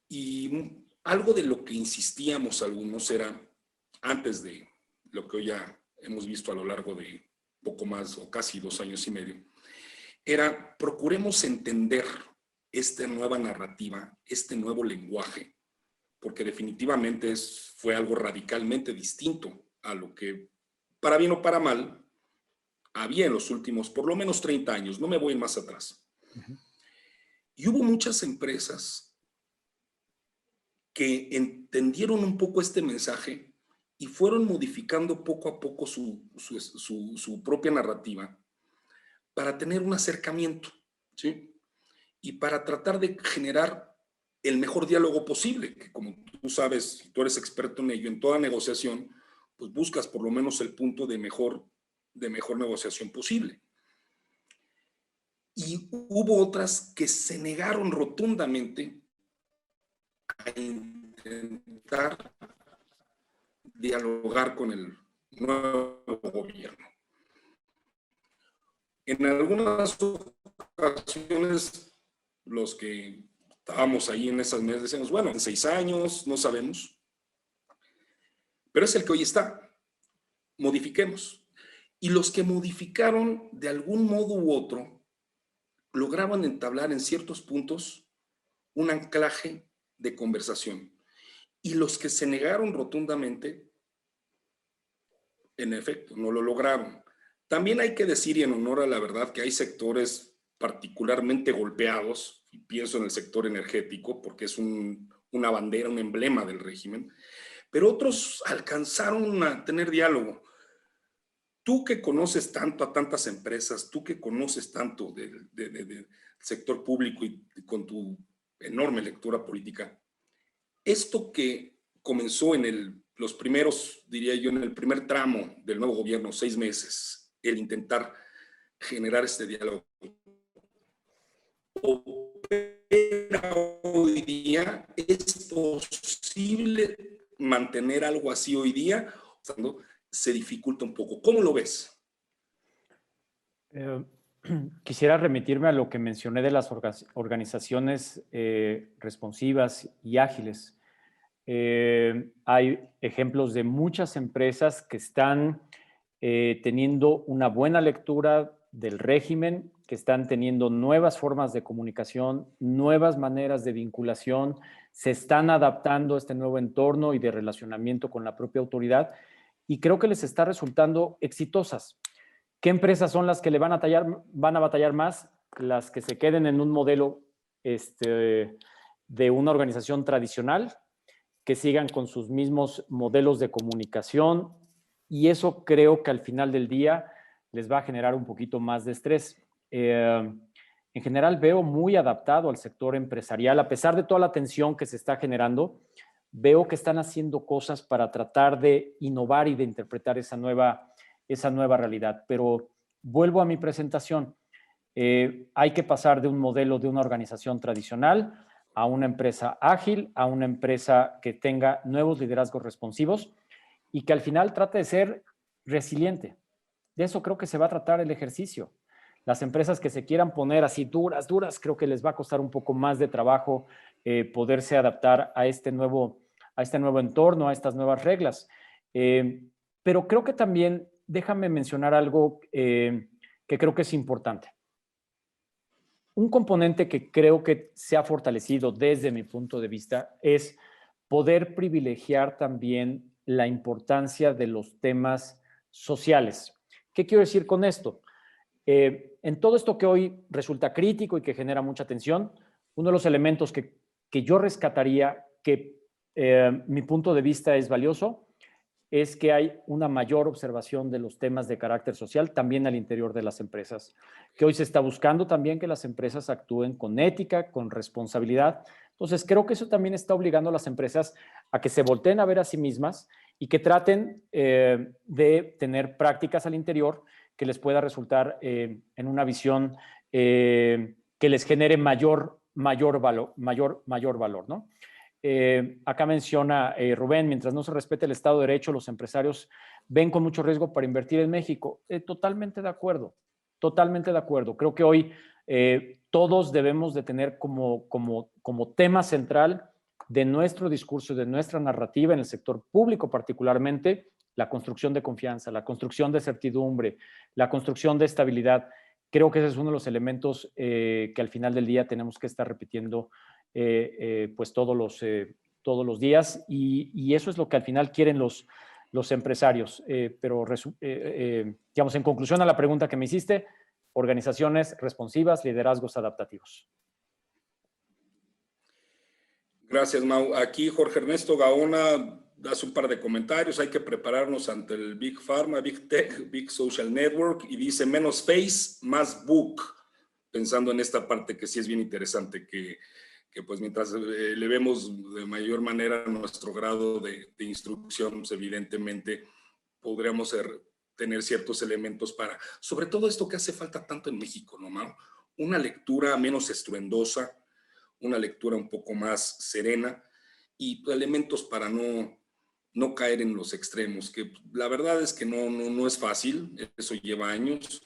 Y algo de lo que insistíamos algunos era, antes de lo que hoy ya hemos visto a lo largo de poco más o casi 2 años y medio, era procuremos entender esta nueva narrativa, este nuevo lenguaje, porque definitivamente fue algo radicalmente distinto a lo que, para bien o para mal, había en los últimos por lo menos 30 años, no me voy más atrás. Y hubo muchas empresas que entendieron un poco este mensaje y fueron modificando poco a poco su propia narrativa para tener un acercamiento, ¿sí? Y para tratar de generar el mejor diálogo posible, que como tú sabes, si tú eres experto en ello, en toda negociación, pues buscas por lo menos el punto de mejor negociación posible. Y hubo otras que se negaron rotundamente a intentar dialogar con el nuevo gobierno. En algunas ocasiones, los que estábamos ahí en esas mesas decíamos, bueno, en 6 años, no sabemos. Pero es el que hoy está. Modifiquemos. Y los que modificaron de algún modo u otro, lograban entablar en ciertos puntos un anclaje de conversación. Y los que se negaron rotundamente, en efecto, no lo lograron. También hay que decir, y en honor a la verdad, que hay sectores particularmente golpeados, y pienso en el sector energético, porque es una bandera, un emblema del régimen, pero otros alcanzaron a tener diálogo. Tú que conoces tanto a tantas empresas, tú que conoces tanto del sector público y con tu enorme lectura política, esto que comenzó en los primeros, diría yo, en el primer tramo del nuevo gobierno, 6 meses, el intentar generar este diálogo, ¿opera hoy día? ¿Es posible mantener algo así hoy día? Se dificulta un poco. ¿Cómo lo ves? Quisiera remitirme a lo que mencioné de las organizaciones responsivas y ágiles. Hay ejemplos de muchas empresas que están teniendo una buena lectura del régimen, que están teniendo nuevas formas de comunicación, nuevas maneras de vinculación, se están adaptando a este nuevo entorno y de relacionamiento con la propia autoridad, y creo que les está resultando exitosas. ¿Qué empresas son las que van a batallar más? Las que se queden en un modelo de una organización tradicional, que sigan con sus mismos modelos de comunicación, y eso creo que al final del día les va a generar un poquito más de estrés. En general veo muy adaptado al sector empresarial, a pesar de toda la tensión que se está generando, veo que están haciendo cosas para tratar de innovar y de interpretar esa nueva realidad. Pero vuelvo a mi presentación. Hay que pasar de un modelo de una organización tradicional a una empresa ágil, a una empresa que tenga nuevos liderazgos responsivos y que al final trate de ser resiliente. De eso creo que se va a tratar el ejercicio. Las empresas que se quieran poner así duras, creo que les va a costar un poco más de trabajo poderse adaptar a este nuevo entorno, a estas nuevas reglas. Pero creo que también, déjame mencionar algo que creo que es importante. Un componente que creo que se ha fortalecido desde mi punto de vista es poder privilegiar también la importancia de los temas sociales. ¿Qué quiero decir con esto? En todo esto que hoy resulta crítico y que genera mucha tensión, uno de los elementos que yo rescataría, que mi punto de vista es valioso, es que hay una mayor observación de los temas de carácter social también al interior de las empresas, que hoy se está buscando también que las empresas actúen con ética, con responsabilidad. Entonces, creo que eso también está obligando a las empresas a que se volteen a ver a sí mismas y que traten de tener prácticas al interior que les pueda resultar en una visión que les genere mayor valor, ¿no? Acá menciona Rubén, mientras no se respete el Estado de Derecho, los empresarios ven con mucho riesgo para invertir en México. Totalmente de acuerdo. Totalmente de acuerdo. Creo que hoy todos debemos de tener como tema central de nuestro discurso, de nuestra narrativa en el sector público particularmente, la construcción de confianza, la construcción de certidumbre, la construcción de estabilidad. Creo que ese es uno de los elementos que al final del día tenemos que estar repitiendo pues todos los días y eso es lo que al final quieren los empresarios. Pero digamos, en conclusión a la pregunta que me hiciste, organizaciones responsivas, liderazgos adaptativos. Gracias, Mau. Aquí Jorge Ernesto Gaona hace un par de comentarios. Hay que prepararnos ante el Big Pharma, Big Tech, Big Social Network y dice menos face, más book. Pensando en esta parte que sí es bien interesante, que pues mientras elevemos de mayor manera nuestro grado de instrucción, pues evidentemente podríamos tener ciertos elementos para, sobre todo esto que hace falta tanto en México, ¿no, Mau? Una lectura menos estruendosa, una lectura un poco más serena y elementos para no caer en los extremos, que la verdad es que no es fácil, eso lleva años,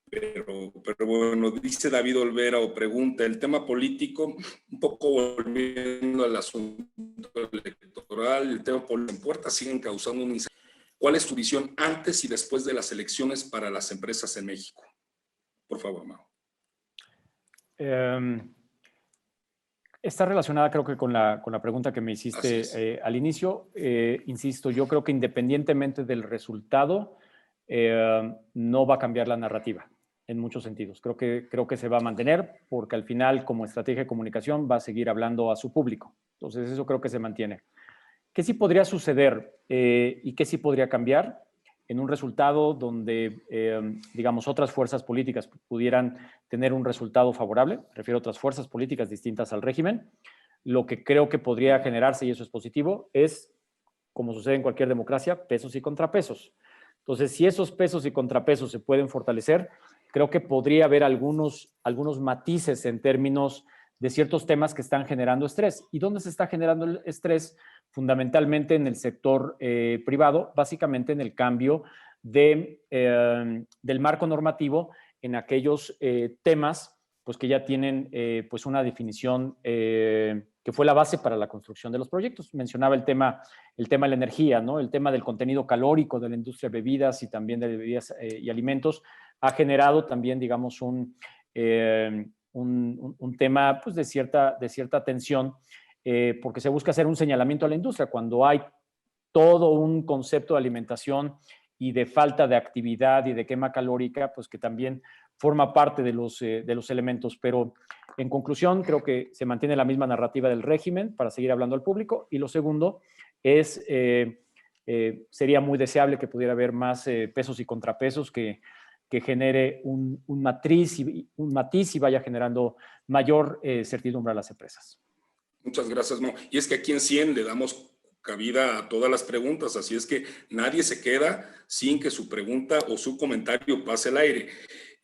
pero bueno, dice David Olvera o pregunta, el tema político, un poco volviendo al asunto electoral, el tema político, en Puerta siguen causando un incendio. ¿Cuál es tu visión antes y después de las elecciones para las empresas en México? Por favor, Mau. Está relacionada creo que con la pregunta que me hiciste al inicio. Insisto, yo creo que independientemente del resultado, no va a cambiar la narrativa en muchos sentidos. Creo que se va a mantener porque al final como estrategia de comunicación va a seguir hablando a su público. Entonces eso creo que se mantiene. ¿Qué sí podría suceder y qué sí podría cambiar? En un resultado donde, digamos, otras fuerzas políticas pudieran tener un resultado favorable, refiero a otras fuerzas políticas distintas al régimen, lo que creo que podría generarse, y eso es positivo, es, como sucede en cualquier democracia, pesos y contrapesos. Entonces, si esos pesos y contrapesos se pueden fortalecer, creo que podría haber algunos matices en términos de ciertos temas que están generando estrés. ¿Y dónde se está generando el estrés? Fundamentalmente en el sector privado, básicamente en el cambio del marco normativo en aquellos temas pues, que ya tienen pues una definición que fue la base para la construcción de los proyectos. Mencionaba el tema de la energía, ¿no? El tema del contenido calórico de la industria de bebidas y también de bebidas y alimentos ha generado también, digamos, un tema pues, de cierta tensión porque se busca hacer un señalamiento a la industria cuando hay todo un concepto de alimentación y de falta de actividad y de quema calórica, pues que también forma parte de los elementos. Pero en conclusión, creo que se mantiene la misma narrativa del régimen para seguir hablando al público. Y lo segundo es, sería muy deseable que pudiera haber más pesos y contrapesos que genere un matiz y vaya generando mayor certidumbre a las empresas. Muchas gracias, Mau. Y es que aquí en 100 le damos cabida a todas las preguntas, así es que nadie se queda sin que su pregunta o su comentario pase al aire.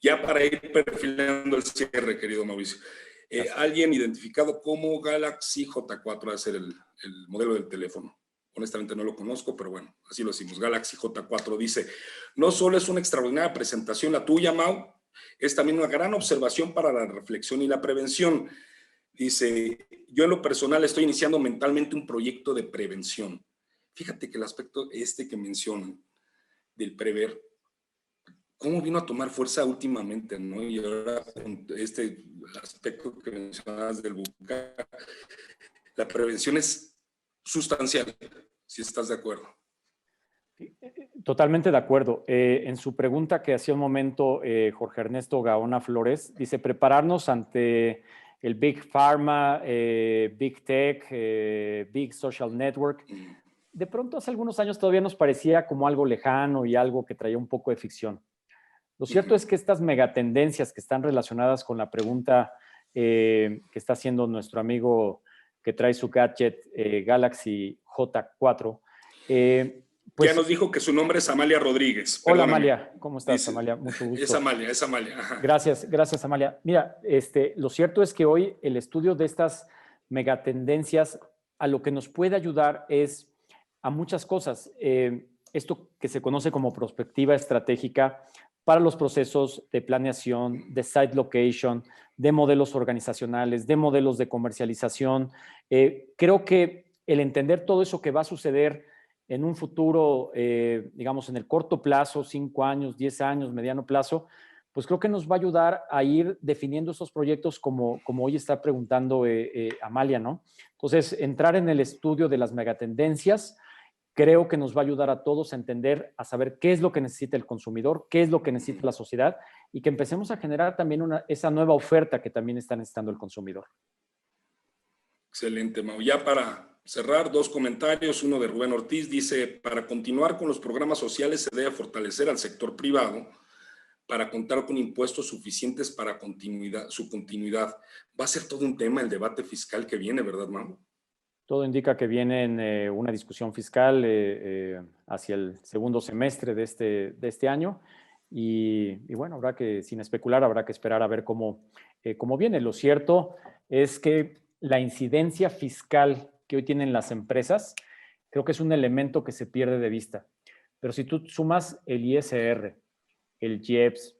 Ya para ir perfilando el cierre, querido Mauricio, alguien identificado como Galaxy J4 va a ser el modelo del teléfono. Honestamente no lo conozco, pero bueno, así lo decimos. Galaxy J4 dice, no solo es una extraordinaria presentación la tuya, Mau, es también una gran observación para la reflexión y la prevención. Dice, yo en lo personal estoy iniciando mentalmente un proyecto de prevención. Fíjate que el aspecto que mencionan del prever, cómo vino a tomar fuerza últimamente, ¿no? Y ahora este aspecto que mencionabas del buca, la prevención es sustancial, si estás de acuerdo. Totalmente de acuerdo. En su pregunta que hacía un momento Jorge Ernesto Gaona Flores, dice, prepararnos ante el Big Pharma, Big Tech, Big Social Network. De pronto hace algunos años todavía nos parecía como algo lejano y algo que traía un poco de ficción. Lo cierto es que estas megatendencias que están relacionadas con la pregunta que está haciendo nuestro amigo que trae su gadget Galaxy J4, pues, ya nos dijo que su nombre es Amalia Rodríguez. Hola, Amalia. ¿Cómo estás, dice, Amalia? Mucho gusto. Es Amalia. Ajá. Gracias, Amalia. Mira, lo cierto es que hoy el estudio de estas megatendencias a lo que nos puede ayudar es a muchas cosas. Esto que se conoce como perspectiva estratégica para los procesos de planeación, de site location, de modelos organizacionales, de modelos de comercialización. Creo que el entender todo eso que va a suceder en un futuro, digamos, en el corto plazo, 5 años, 10 años, mediano plazo, pues creo que nos va a ayudar a ir definiendo esos proyectos como hoy está preguntando Amalia, ¿no? Entonces, entrar en el estudio de las megatendencias creo que nos va a ayudar a todos a entender, a saber qué es lo que necesita el consumidor, qué es lo que necesita la sociedad y que empecemos a generar también esa nueva oferta que también está necesitando el consumidor. Excelente, Mau. Ya para cerrar, 2 comentarios. Uno de Rubén Ortiz dice, para continuar con los programas sociales se debe fortalecer al sector privado para contar con impuestos suficientes para su continuidad. Va a ser todo un tema el debate fiscal que viene, ¿verdad, Mau? Todo indica que viene en una discusión fiscal hacia el segundo semestre de este año y bueno, habrá que, sin especular, habrá que esperar a ver cómo viene. Lo cierto es que la incidencia fiscal que hoy tienen las empresas, creo que es un elemento que se pierde de vista. Pero si tú sumas el ISR, el IEPS,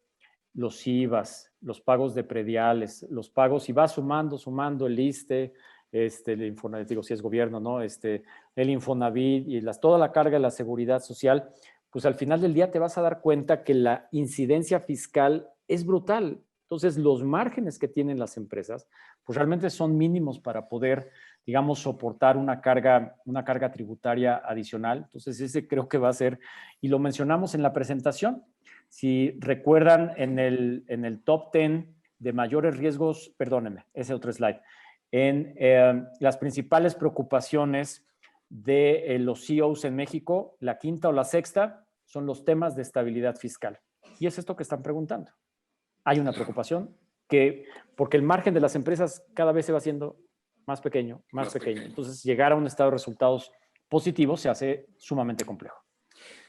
los IVAs, los pagos de prediales, los pagos, y vas sumando el ISSSTE, el Infonavit, digo, si es gobierno, ¿no? El Infonavit y toda la carga de la seguridad social, pues al final del día te vas a dar cuenta que la incidencia fiscal es brutal. Entonces, los márgenes que tienen las empresas, pues realmente son mínimos para poder, digamos, soportar una carga tributaria adicional. Entonces, ese creo que va a ser, y lo mencionamos en la presentación, si recuerdan en el top 10 de mayores riesgos, perdónenme, ese otro slide, en las principales preocupaciones de los CEOs en México, la quinta o la sexta son los temas de estabilidad fiscal. Y es esto que están preguntando. Hay una preocupación porque el margen de las empresas cada vez se va haciendo más pequeño. Entonces, llegar a un estado de resultados positivos se hace sumamente complejo.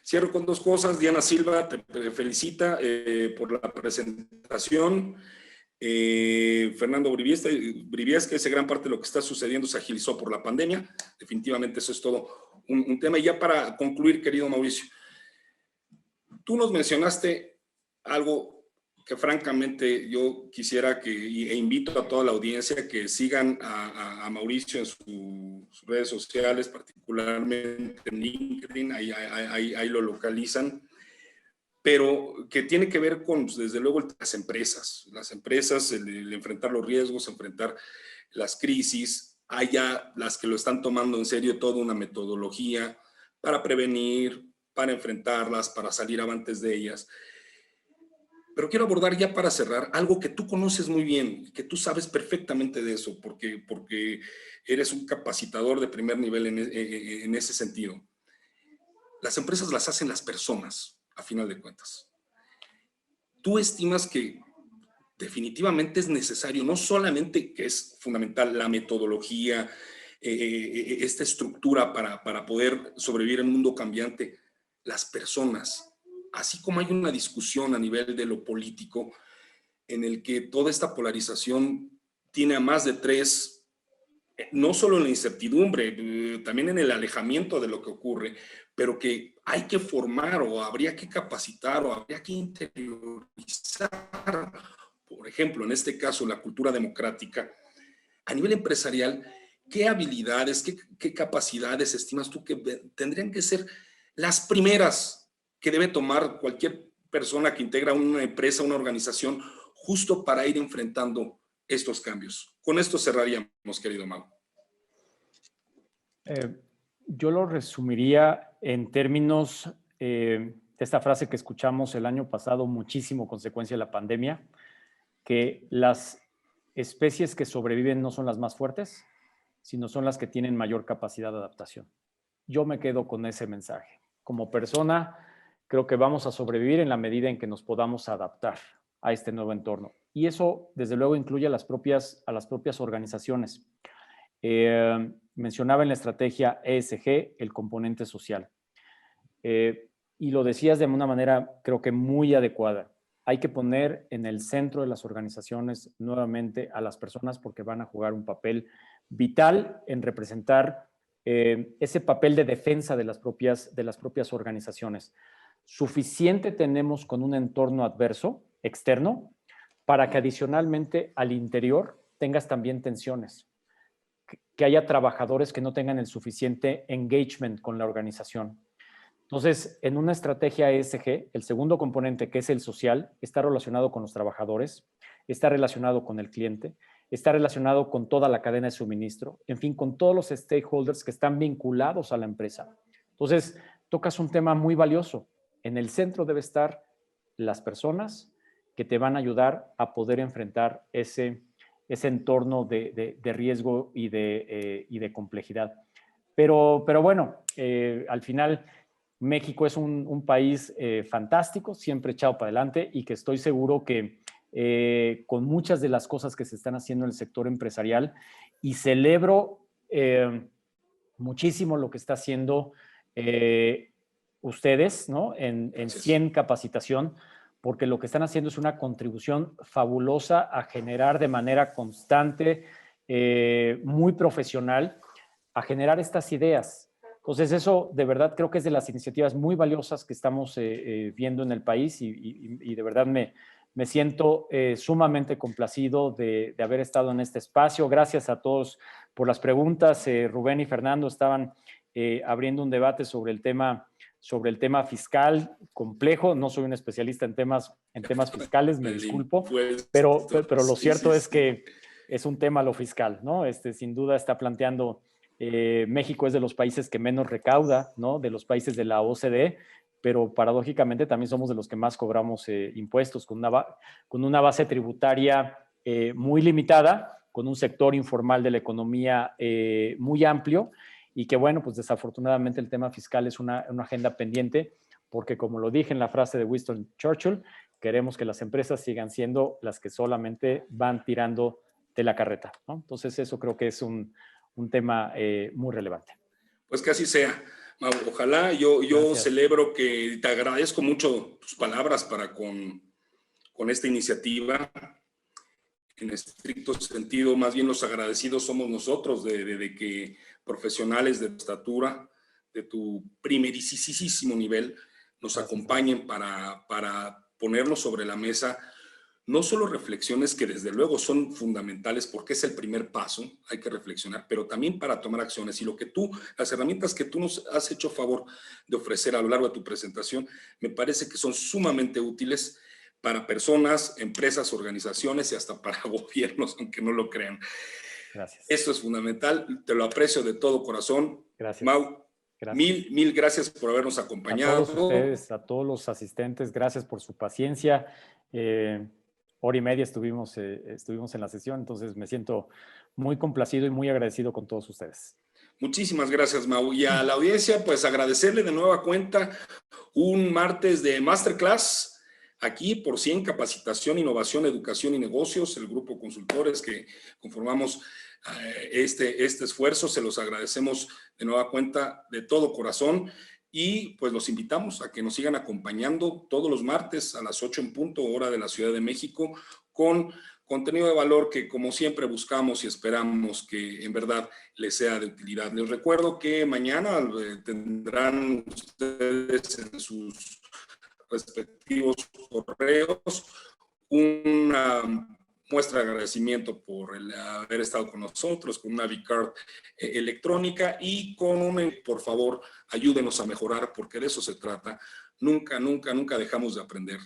Cierro con 2 cosas. Diana Silva te felicita por la presentación. Fernando Briviesca, ese gran parte de lo que está sucediendo se agilizó por la pandemia. Definitivamente eso es todo un tema. Y ya para concluir, querido Mauricio, tú nos mencionaste algo que francamente yo quisiera e invito a toda la audiencia que sigan a Mauricio en sus redes sociales, particularmente en LinkedIn, ahí lo localizan, pero que tiene que ver con, desde luego, las empresas, el enfrentar los riesgos, enfrentar las crisis. Hay ya las que lo están tomando en serio, toda una metodología para prevenir, para enfrentarlas, para salir avantes de ellas. Pero quiero abordar ya para cerrar algo que tú conoces muy bien, que tú sabes perfectamente de eso, porque eres un capacitador de primer nivel en ese sentido. Las empresas las hacen las personas, a final de cuentas. ¿Tú estimas que definitivamente es necesario, no solamente que es fundamental la metodología, esta estructura para poder sobrevivir en un mundo cambiante, las personas, así como hay una discusión a nivel de lo político en el que toda esta polarización tiene a más de 3, no solo en la incertidumbre, también en el alejamiento de lo que ocurre, pero que hay que formar o habría que capacitar o habría que interiorizar, por ejemplo, en este caso, la cultura democrática. A nivel empresarial, ¿qué habilidades, qué capacidades estimas tú que tendrían que ser las primeras que debe tomar cualquier persona que integra una empresa, una organización, justo para ir enfrentando estos cambios? Con esto cerraríamos, querido Mau. Yo lo resumiría en términos de esta frase que escuchamos el año pasado muchísimo, consecuencia de la pandemia, que las especies que sobreviven no son las más fuertes, sino son las que tienen mayor capacidad de adaptación. Yo me quedo con ese mensaje. Como persona, creo que vamos a sobrevivir en la medida en que nos podamos adaptar a este nuevo entorno. Y eso, desde luego, incluye a las propias organizaciones. Mencionaba en la estrategia ESG el componente social. Y lo decías de una manera, creo que muy adecuada. Hay que poner en el centro de las organizaciones nuevamente a las personas porque van a jugar un papel vital en representar ese papel de defensa de las propias organizaciones. suficiente tenemos con un entorno adverso, externo, para que adicionalmente al interior tengas también tensiones, que haya trabajadores que no tengan el suficiente engagement con la organización. Entonces, en una estrategia ESG, el segundo componente, que es el social, está relacionado con los trabajadores, está relacionado con el cliente, está relacionado con toda la cadena de suministro, en fin, con todos los stakeholders que están vinculados a la empresa. Entonces, tocas un tema muy valioso. En el centro debe estar las personas que te van a ayudar a poder enfrentar ese entorno de riesgo y de complejidad. Pero bueno, al final México es un país fantástico, siempre echado para adelante y que estoy seguro que con muchas de las cosas que se están haciendo en el sector empresarial, y celebro muchísimo lo que está haciendo ustedes, ¿no? En 100 capacitación, porque lo que están haciendo es una contribución fabulosa a generar de manera constante, muy profesional, a generar estas ideas. Entonces, eso de verdad creo que es de las iniciativas muy valiosas que estamos viendo en el país y de verdad me siento sumamente complacido de haber estado en este espacio. Gracias a todos por las preguntas. Rubén y Fernando estaban abriendo un debate sobre el tema fiscal complejo. No soy un especialista en temas fiscales, me disculpo, pero lo cierto es que es un tema lo fiscal, ¿no? Sin duda está planteando, México es de los países que menos recauda, ¿no? De los países de la OCDE, pero paradójicamente también somos de los que más cobramos impuestos, con una base tributaria muy limitada, con un sector informal de la economía muy amplio, y que bueno, pues desafortunadamente el tema fiscal es una agenda pendiente, porque como lo dije en la frase de Winston Churchill, queremos que las empresas sigan siendo las que solamente van tirando de la carreta, ¿no? Entonces eso creo que es un tema muy relevante. Pues que así sea. Mau, ojalá, yo celebro que te agradezco mucho tus palabras para con esta iniciativa. En estricto sentido, más bien los agradecidos somos nosotros de que profesionales de estatura, de tu primerísimo nivel, nos acompañen para ponernos sobre la mesa no solo reflexiones que desde luego son fundamentales porque es el primer paso, hay que reflexionar, pero también para tomar acciones. Y las herramientas que tú nos has hecho favor de ofrecer a lo largo de tu presentación, me parece que son sumamente útiles para personas, empresas, organizaciones y hasta para gobiernos, aunque no lo crean. Gracias. Esto es fundamental, te lo aprecio de todo corazón. Gracias. Mau, gracias. Mil gracias por habernos acompañado. A todos ustedes, a todos los asistentes, gracias por su paciencia. Hora y media estuvimos en la sesión, entonces me siento muy complacido y muy agradecido con todos ustedes. Muchísimas gracias, Mau. Y a la audiencia, pues agradecerle de nueva cuenta un martes de Masterclass aquí por 100 Capacitación, Innovación, Educación y Negocios, el grupo consultores que conformamos este esfuerzo. Se los agradecemos de nueva cuenta de todo corazón y pues los invitamos a que nos sigan acompañando todos los martes a las 8 en punto, hora de la Ciudad de México, con contenido de valor que como siempre buscamos y esperamos que en verdad les sea de utilidad. Les recuerdo que mañana tendrán ustedes en sus respectivos correos una muestra de agradecimiento por haber estado con nosotros, con una V-Card electrónica y por favor, ayúdenos a mejorar porque de eso se trata. Nunca dejamos de aprender.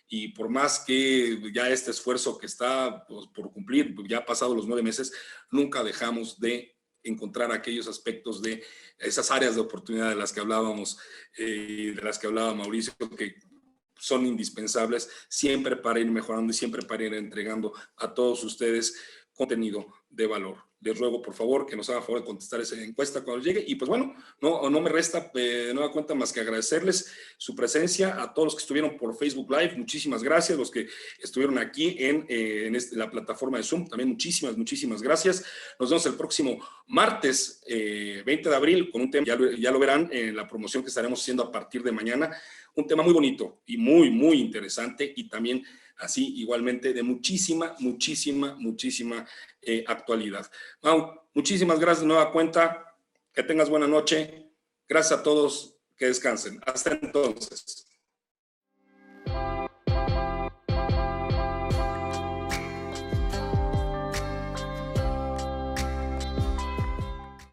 Y por más que ya este esfuerzo que está pues, por cumplir, ya pasados los 9 meses, nunca dejamos de encontrar aquellos aspectos de esas áreas de oportunidad de las que hablábamos, de las que hablaba Mauricio, que son indispensables siempre para ir mejorando y siempre para ir entregando a todos ustedes contenido de valor. Les ruego, por favor, que nos hagan favor de contestar esa encuesta cuando llegue. Y pues bueno, no me resta de nueva cuenta más que agradecerles su presencia a todos los que estuvieron por Facebook Live. Muchísimas gracias. Los que estuvieron aquí en la plataforma de Zoom, también muchísimas gracias. Nos vemos el próximo martes 20 de abril con un tema, ya lo verán en la promoción que estaremos haciendo a partir de mañana. Un tema muy bonito y muy interesante y también así igualmente de muchísima actualidad. Mau, muchísimas gracias de nueva cuenta, que tengas buena noche, gracias a todos, que descansen. Hasta entonces.